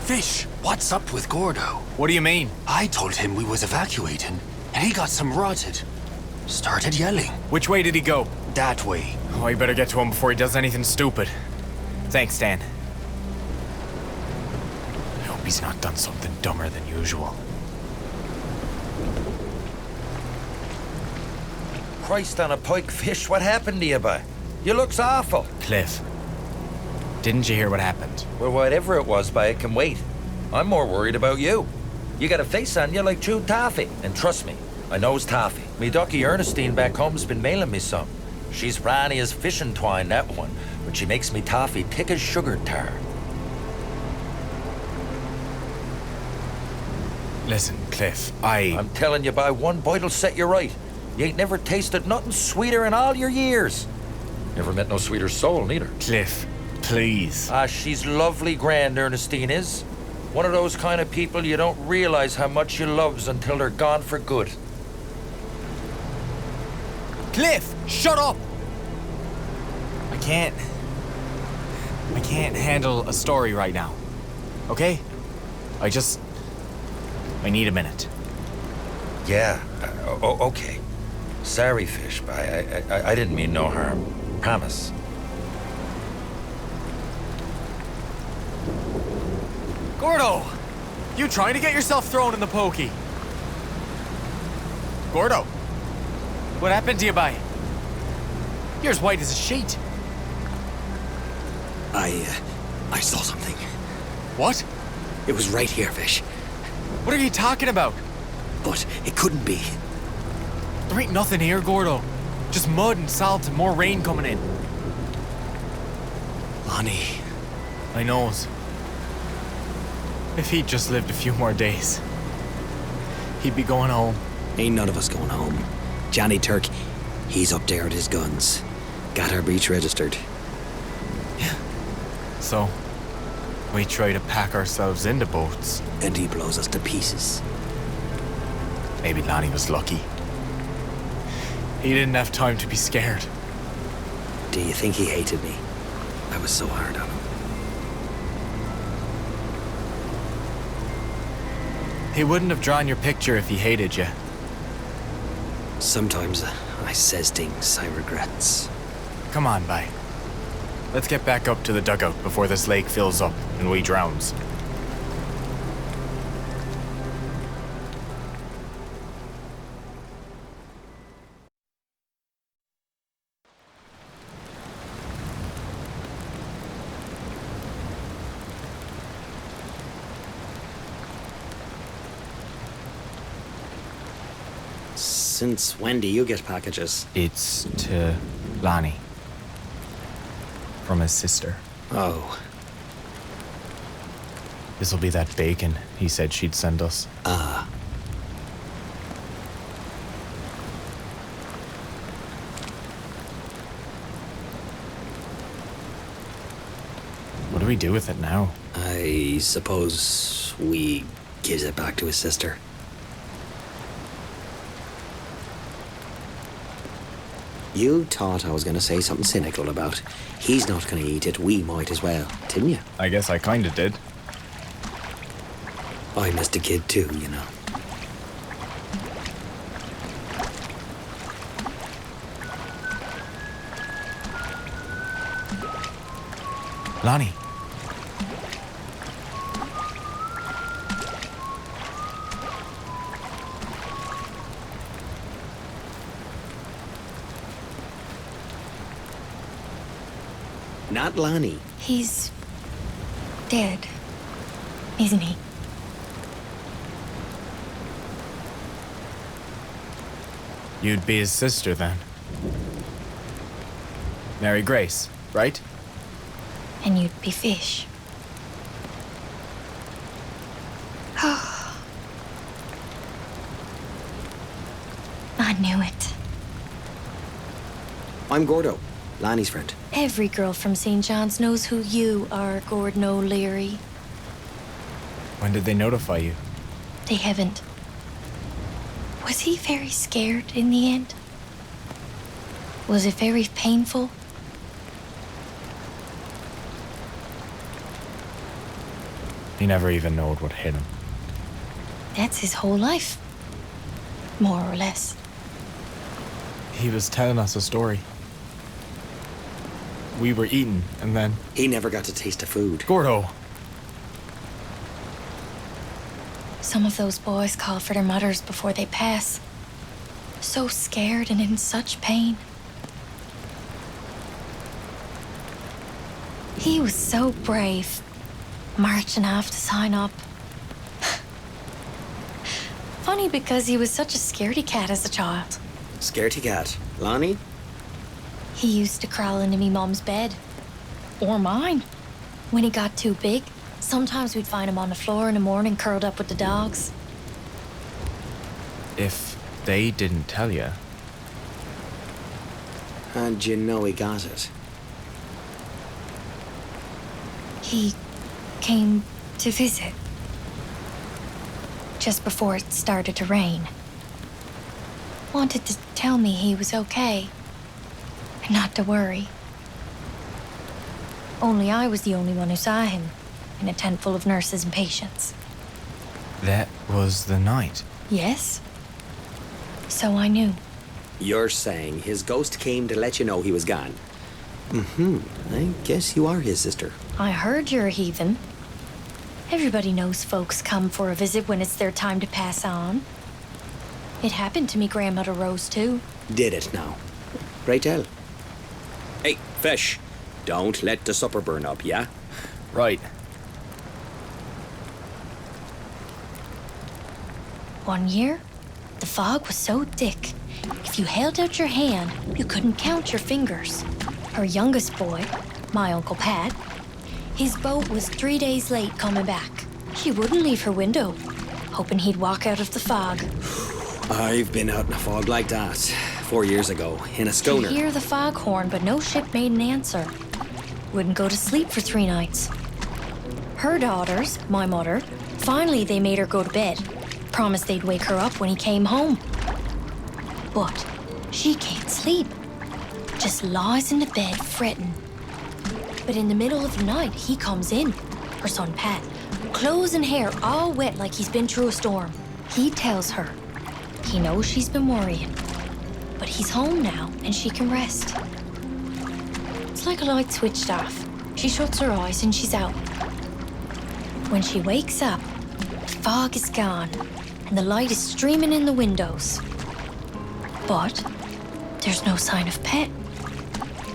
Fish, what's up with Gordo? What do you mean? I told him we was evacuating, and he got some rotted. Started yelling. Which way did he go? That way. Oh, you better get to him before he does anything stupid. Thanks, Dan. I hope he's not done something dumber than usual. Christ on a pike, Fish, what happened to you, boy? You looks awful. Cliff, didn't you hear what happened? Well, whatever it was, boy, it can wait. I'm more worried about you. You got a face on you like chewed toffee. And trust me, I knows toffee. Me ducky Ernestine back home's been mailing me some. She's ranny as fishing twine, that one, but she makes me toffee thick as sugar tar. Listen, Cliff, I'm telling you, by one bite'll set you right. You ain't never tasted nothing sweeter in all your years. Never met no sweeter soul, neither. Cliff, please. She's lovely grand, Ernestine is. One of those kind of people you don't realize how much you loves until they're gone for good. Cliff, shut up! I can't handle a story right now. Okay? I need a minute. Yeah, okay. Sorry, Fish, but I didn't mean no harm. Promise. Gordo! You trying to get yourself thrown in the pokey? Gordo! What happened to you, bye? You're as white as a sheet. I saw something. What? It was right here, Fish. What are you talking about? But it couldn't be. There ain't nothing here, Gordo. Just mud and salt and more rain coming in. Lonnie. I knows. If he'd just lived a few more days, he'd be going home. Ain't none of us going home. Johnny Turk, he's up there with his guns. Got our beach registered. So, we try to pack ourselves into boats. And he blows us to pieces. Maybe Lonnie was lucky. He didn't have time to be scared. Do you think he hated me? I was so hard on him. He wouldn't have drawn your picture if he hated you. Sometimes I says things I regrets. Come on, bye. Let's get back up to the dugout before this lake fills up and we drowns. Since when do you get packages? It's to Lonnie. From his sister. Oh. This'll be that bacon he said she'd send us. Ah. What do we do with it now? I suppose we gives it back to his sister. You thought I was going to say something cynical about he's not going to eat it, we might as well, didn't you? I guess I kinda did. I missed a kid too, you know. Lonnie. Not Lonnie. He's dead, isn't he? You'd be his sister then. Mary Grace, right? And you'd be Fish. Oh. I knew it. I'm Gordo, Lonnie's friend. Every girl from St. John's knows who you are, Gordon O'Leary. When did they notify you? They haven't. Was he very scared in the end? Was it very painful? He never even knowed what hit him. That's his whole life. More or less. He was telling us a story. We were eating, and then... He never got to taste the food. Gordo! Some of those boys call for their mothers before they pass. So scared and in such pain. He was so brave, marching off to sign up. Funny because he was such a scaredy cat as a child. Scaredy cat. Lonnie? He used to crawl into me mum's bed. Or mine. When he got too big, sometimes we'd find him on the floor in the morning curled up with the dogs. If they didn't tell you... And you know he got it. He came to visit. Just before it started to rain. Wanted to tell me he was okay. And not to worry. Only I was the only one who saw him in a tent full of nurses and patients. That was the night. Yes. So I knew. You're saying his ghost came to let you know he was gone. I guess you are his sister. I heard you're a heathen. Everybody knows folks come for a visit when it's their time to pass on. It happened to me grandmother Rose too. Did it now? Right tell. Hey, Fish. Don't let the supper burn up, yeah? Right. One year, the fog was so thick, if you held out your hand, you couldn't count your fingers. Her youngest boy, my Uncle Pat, his boat was 3 days late coming back. She wouldn't leave her window, hoping he'd walk out of the fog. I've been out in a fog like that 4 years ago, in a schooner. She'd hear the foghorn, but no ship made an answer. Wouldn't go to sleep for 3 nights. Her daughters, my mother, finally they made her go to bed. Promised they'd wake her up when he came home. But she can't sleep. just lies in the bed fretting. But in the middle of the night, he comes in, her son Pat, clothes and hair all wet like he's been through a storm. He tells her he knows she's been worrying, but he's home now and she can rest. It's like a light switched off. She shuts her eyes and she's out. When she wakes up, the fog is gone and the light is streaming in the windows. But there's no sign of Pet.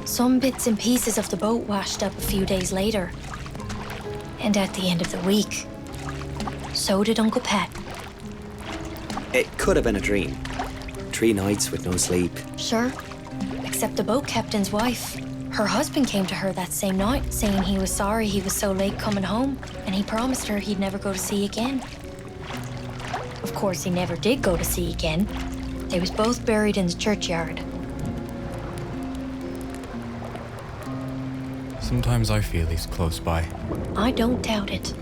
Some bits and pieces of the boat washed up a few days later. And at the end of the week, so did Uncle Pat. It could have been a dream. 3 nights with no sleep. Sure, except the boat captain's wife. Her husband came to her that same night, saying he was sorry he was so late coming home, and he promised her he'd never go to sea again. Of course, he never did go to sea again. They was both buried in the churchyard. Sometimes I feel he's close by. I don't doubt it.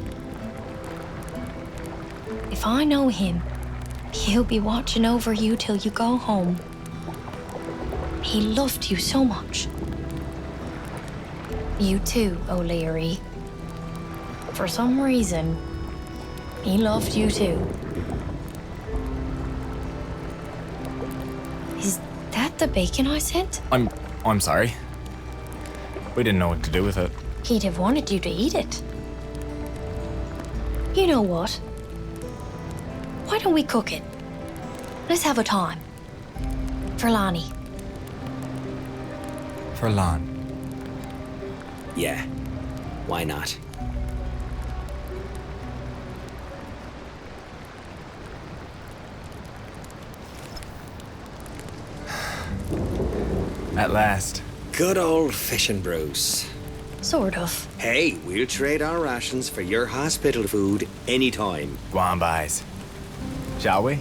If I know him, he'll be watching over you till you go home. He loved you so much. You too, O'Leary. For some reason, he loved you too. Is that the bacon I sent? I'm sorry. We didn't know what to do with it. He'd have wanted you to eat it. You know what? Why don't we cook it? Let's have a time. For Lonnie. For Lon. Yeah, why not? At last. Good old fishing, Bruce. Sort of. Hey, we'll trade our rations for your hospital food anytime. Go on, boys. Shall we?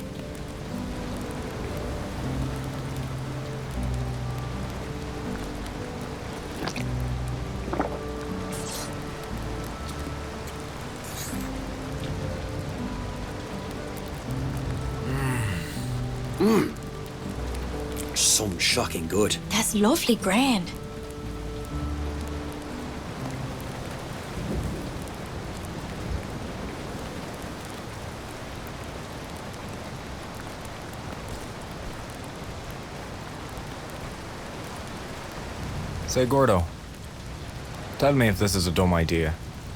Some shocking good. That's lovely grand. Say, Gordo, tell me if this is a dumb idea.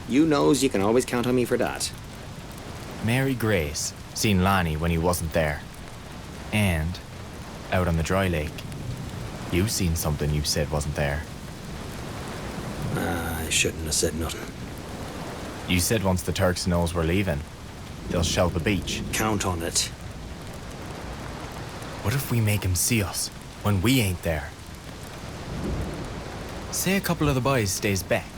You knows you can always count on me for that. Mary Grace seen Lonnie when he wasn't there. And out on the dry lake, you seen something you said wasn't there. I shouldn't have said nothing. You said once the Turks knows we're leaving, they'll shell the beach. Count on it. What if we make him see us when we ain't there? Say a couple of the boys stays back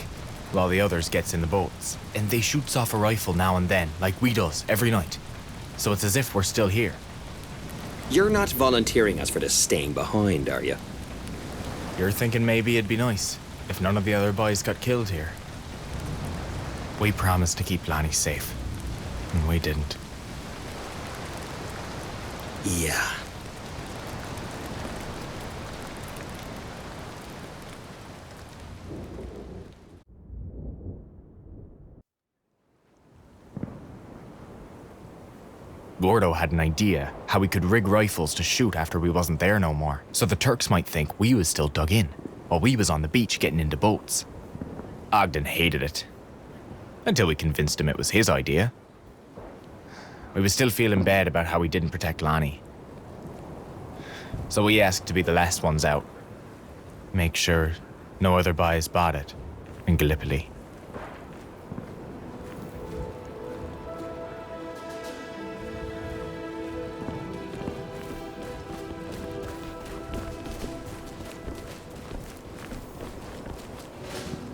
while the others gets in the boats, and they shoots off a rifle now and then, like we does every night. So it's as if we're still here. You're not volunteering us for this staying behind, are you? You're thinking maybe it'd be nice if none of the other boys got killed here. We promised to keep Lonnie safe, and we didn't. Yeah. Gordo had an idea how we could rig rifles to shoot after we wasn't there no more, so the Turks might think we was still dug in, while we was on the beach getting into boats. Ogden hated it, until we convinced him it was his idea. We was still feeling bad about how we didn't protect Lonnie. So we asked to be the last ones out. Make sure no other boys bought it in Gallipoli.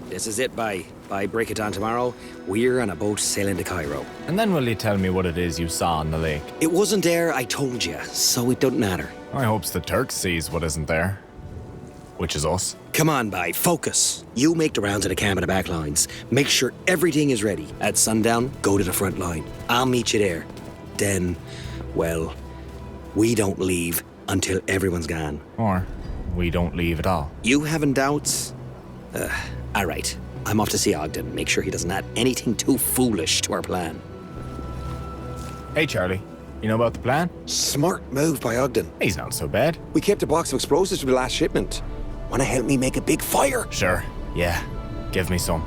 This is it, by break it down tomorrow, we're on a boat sailing to Cairo. And then will you tell me what it is you saw on the lake? It wasn't there, I told you, so it don't matter. I hopes the Turks sees what isn't there. Which is us. Come on, Bye, focus. You make the rounds of the camp and the back lines. Make sure everything is ready. At sundown, go to the front line. I'll meet you there. Then, well, we don't leave until everyone's gone. Or we don't leave at all. You having doubts? All right. I'm off to see Ogden. Make sure he doesn't add anything too foolish to our plan. Hey, Charlie. You know about the plan? Smart move by Ogden. He's not so bad. We kept a box of explosives for the last shipment. Wanna help me make a big fire? Sure. Yeah. Give me some.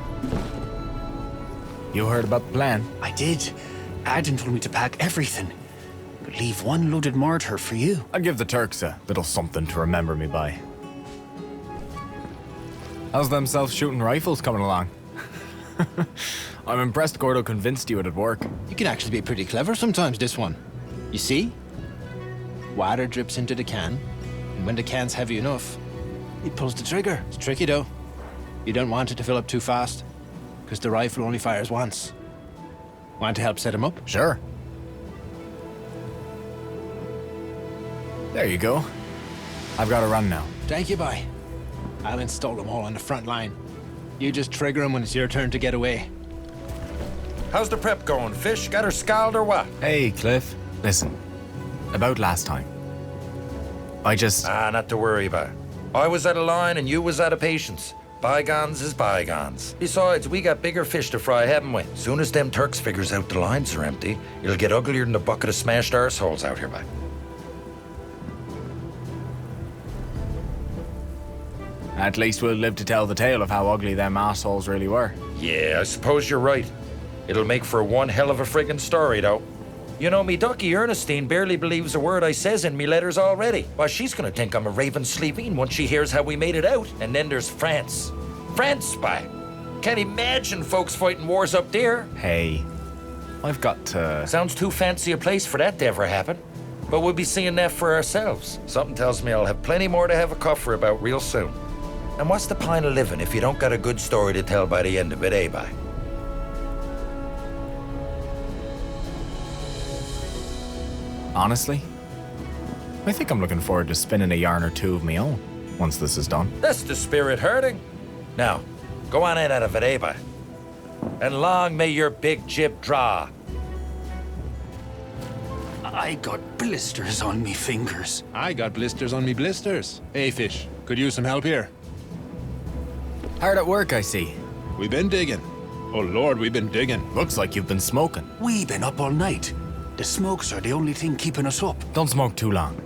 You heard about the plan? I did. Adden told me to pack everything, but leave one loaded mortar for you. I'll give the Turks a little something to remember me by. How's them self-shooting rifles coming along? I'm impressed Gordo convinced you it'd work. You can actually be pretty clever sometimes, this one. You see? Water drips into the can, and when the can's heavy enough, it pulls the trigger. It's tricky though. You don't want it to fill up too fast, because the rifle only fires once. Want to help set him up? Sure. There you go. I've got to run now. Thank you, bye. I'll install them all on the front line. You just trigger them when it's your turn to get away. How's the prep going? Fish got her scald or what? Hey, Cliff. Listen, about last time. Not to worry about. I was out of line and you was out of patience. Bygones is bygones. Besides, we got bigger fish to fry, haven't we? Soon as them Turks figures out the lines are empty, it'll get uglier than a bucket of smashed arseholes out here, bye. At least we'll live to tell the tale of how ugly them assholes really were. Yeah, I suppose you're right. It'll make for one hell of a friggin' story, though. You know, me ducky Ernestine barely believes a word I says in me letters already. Why, she's gonna think I'm a raven sleeping once she hears how we made it out. And then there's France. France, by. Can't imagine folks fighting wars up there. Hey, I've got to... Sounds too fancy a place for that to ever happen. But we'll be seeing that for ourselves. Something tells me I'll have plenty more to have a cuffer about real soon. And what's the point of living if you don't got a good story to tell by the end of it, eh, bye? Honestly, I think I'm looking forward to spinning a yarn or two of my own once this is done. That's the spirit hurting. Now, go on in out of it, eh, bye? And long may your big jib draw. I got blisters on me fingers. I got blisters on me blisters. Hey, Fish, could use some help here. Hard at work, I see. We've been digging. Oh, Lord, we've been digging. Looks like you've been smoking. We've been up all night. The smokes are the only thing keeping us up. Don't smoke too long.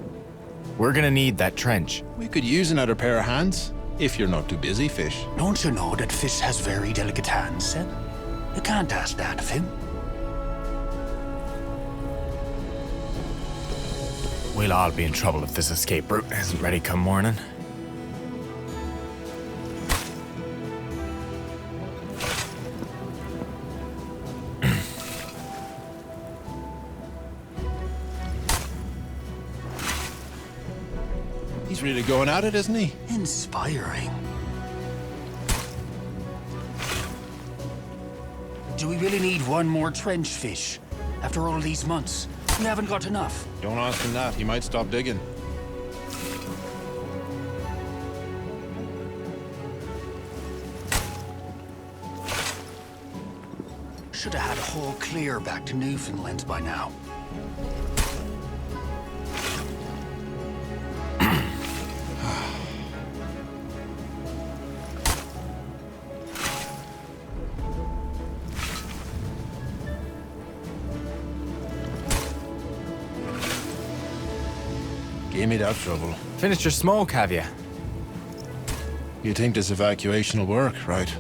We're gonna need that trench. We could use another pair of hands, if you're not too busy, Fish. Don't you know that Fish has very delicate hands, Seb? You can't ask that of him. We'll all be in trouble if this escape route isn't ready come morning. He's really going at it, isn't he? Inspiring. Do we really need one more trench, Fish? After all these months, we haven't got enough. Don't ask him that. He might stop digging. Should have had a hole clear back to Newfoundland by now. Gave me that trouble. Finished your smoke, have you? You think this evacuation will work, right?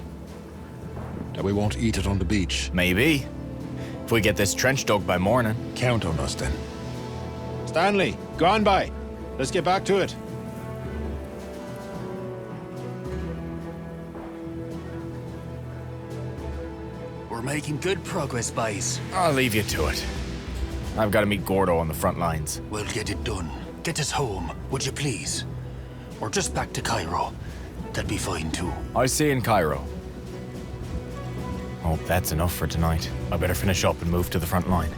That we won't eat it on the beach? Maybe. If we get this trench dug by morning. Count on us, then. Stanley, go on by. Let's get back to it. We're making good progress, boys. I'll leave you to it. I've got to meet Gordo on the front lines. We'll get it done. Get us home, would you please? Or just back to Cairo. That'd be fine, too. I see you in Cairo. Hope that's enough for tonight. I better finish up and move to the front line.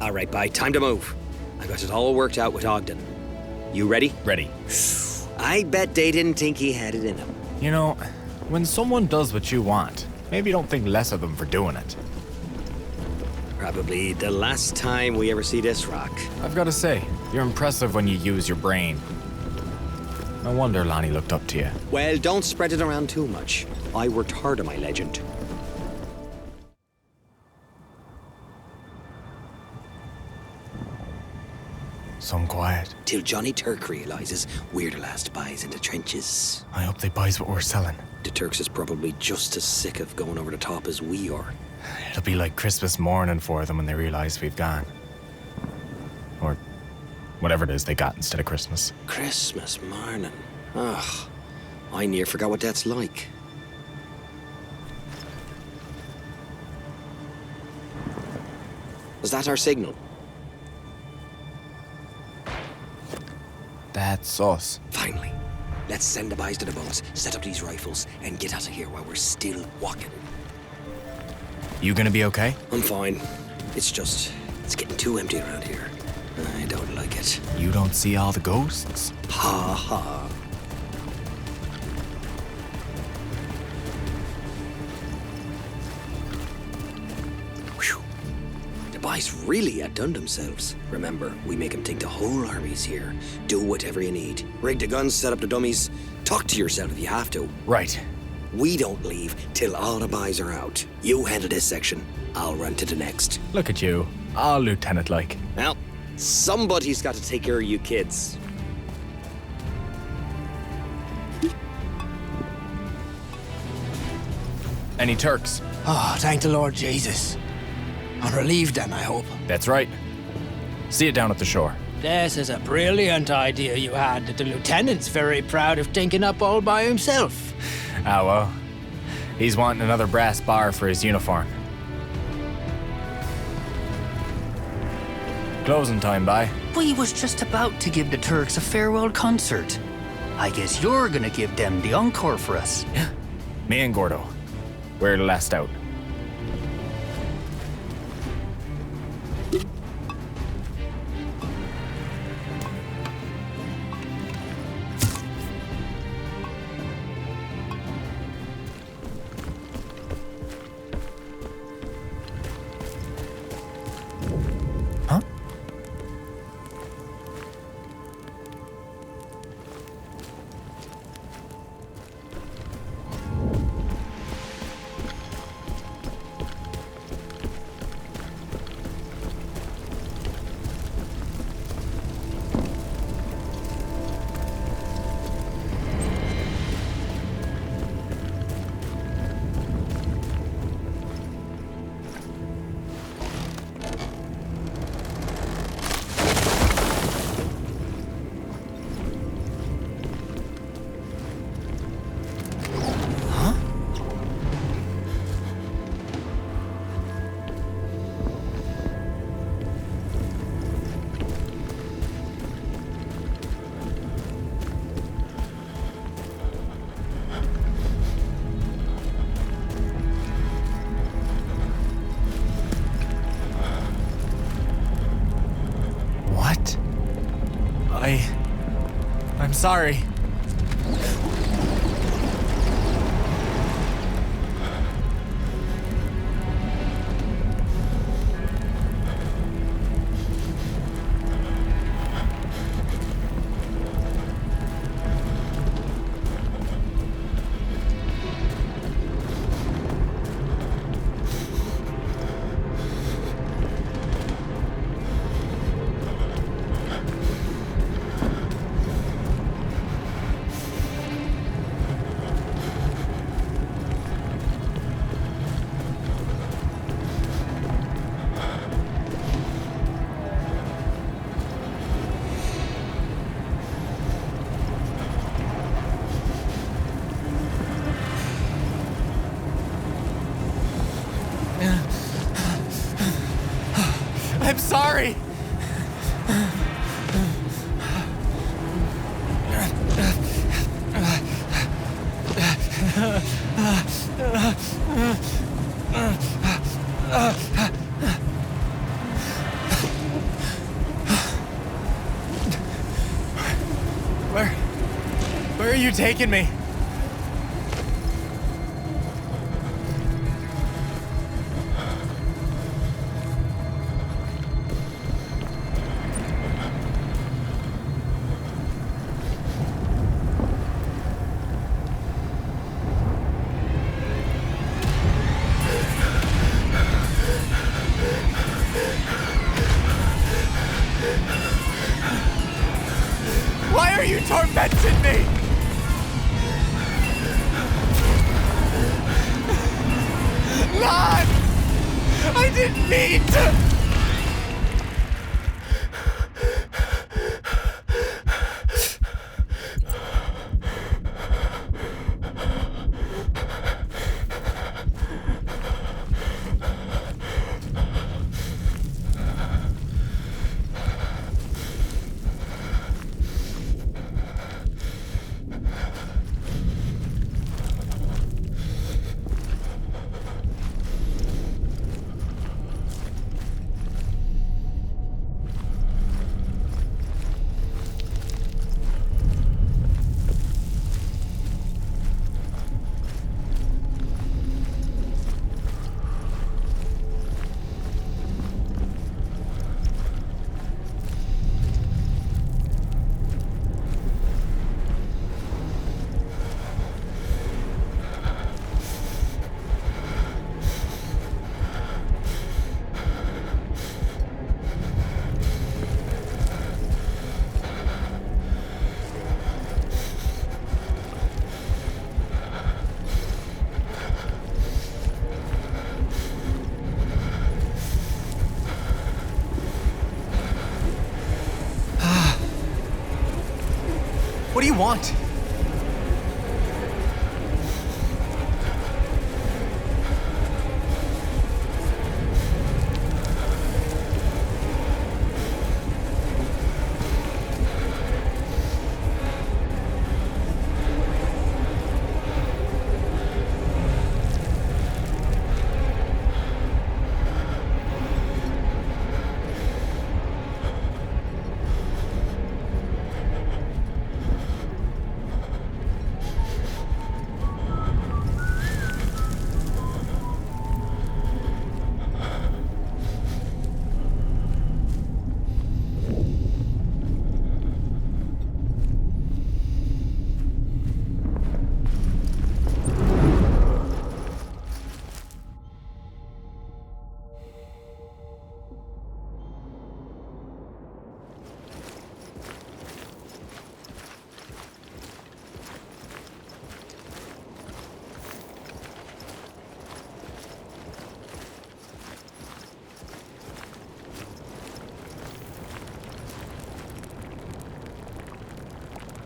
All right, bye. Time to move. I got it all worked out with Ogden. You ready? Ready. I bet they didn't think he had it in him. You know, when someone does what you want, maybe don't think less of them for doing it. Probably the last time we ever see this rock. I've got to say, you're impressive when you use your brain. No wonder Lonnie looked up to you. Well, don't spread it around too much. I worked hard on my legend. Some quiet. Till Johnny Turk realizes we're the last buys in the trenches. I hope they buys what we're selling. The Turks is probably just as sick of going over the top as we are. It'll be like Christmas morning for them when they realize we've gone. Or whatever it is they got instead of Christmas. Christmas morning. Ugh. I near forgot what that's like. Is that our signal? That's us. Finally. Let's send the boys to the boats, set up these rifles, and get out of here while we're still walking. You gonna be okay? I'm fine. It's getting too empty around here. I don't like it. You don't see all the ghosts? Ha ha. Whew. The boys really outdone themselves. Remember, we make them think the whole army's here. Do whatever you need. Rig the guns, set up the dummies. Talk to yourself if you have to. Right. We don't leave till all the boys are out. You handle this section. I'll run to the next. Look at you. All lieutenant-like. Well, somebody's got to take care of you kids. Any Turks? Oh, thank the Lord Jesus. I'm relieved then, I hope. That's right. See you down at the shore. This is a brilliant idea you had that the lieutenant's very proud of thinking up all by himself. Ah, well. He's wanting another brass bar for his uniform. Closing time, bye. We was just about to give the Turks a farewell concert. I guess you're gonna give them the encore for us. Me and Gordo. We're the last out. Huh? What? I'm sorry. I'm sorry. Where are you taking me? didn't mean to! What do you want?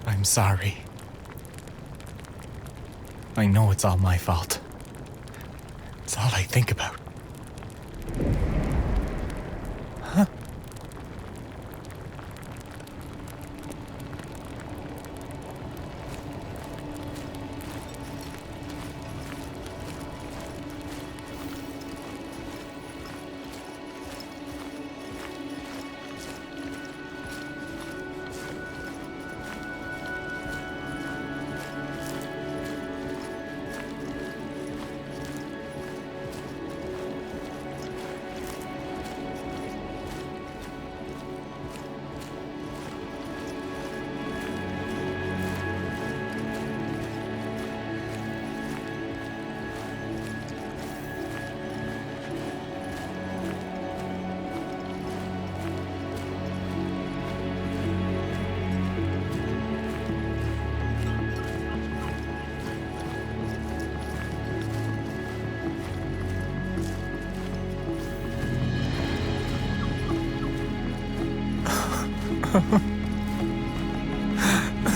I'm sorry. I know it's all my fault. It's all I think about. Huh?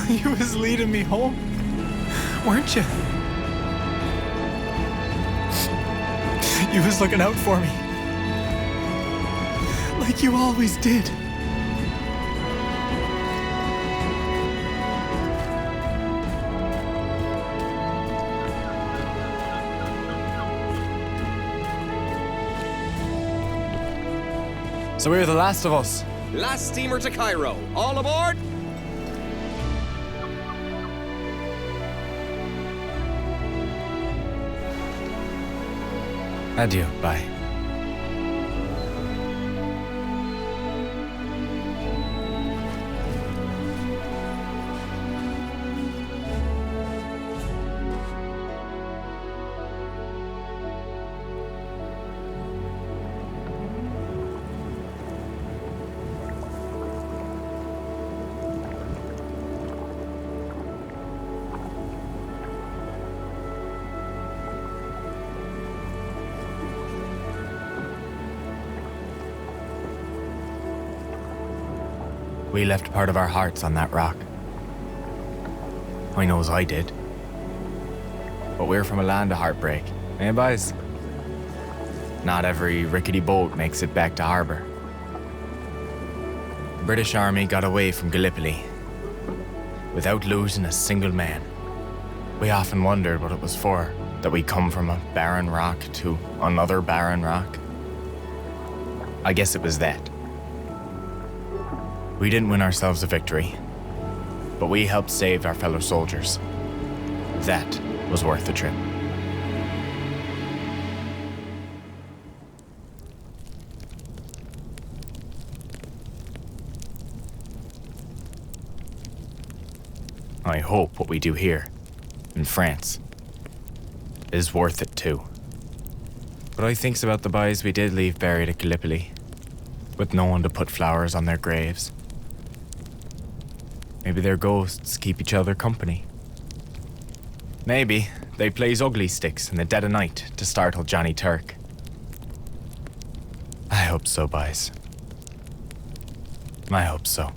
You was leading me home, weren't you? You was looking out for me. Like you always did. So we're the last of us. Last steamer to Cairo. All aboard? Adieu, bye. We left part of our hearts on that rock. I knows I did. But we're from a land of heartbreak, eh, boys? Not every rickety boat makes it back to harbour. The British Army got away from Gallipoli without losing a single man. We often wondered what it was for, that we come from a barren rock to another barren rock. I guess it was that. We didn't win ourselves a victory, but we helped save our fellow soldiers. That was worth the trip. I hope what we do here, in France, is worth it too. But I thinks about the boys we did leave buried at Gallipoli, with no one to put flowers on their graves. Maybe their ghosts keep each other company. Maybe they plays ugly sticks in the dead of night to startle Johnny Turk. I hope so, boys. I hope so.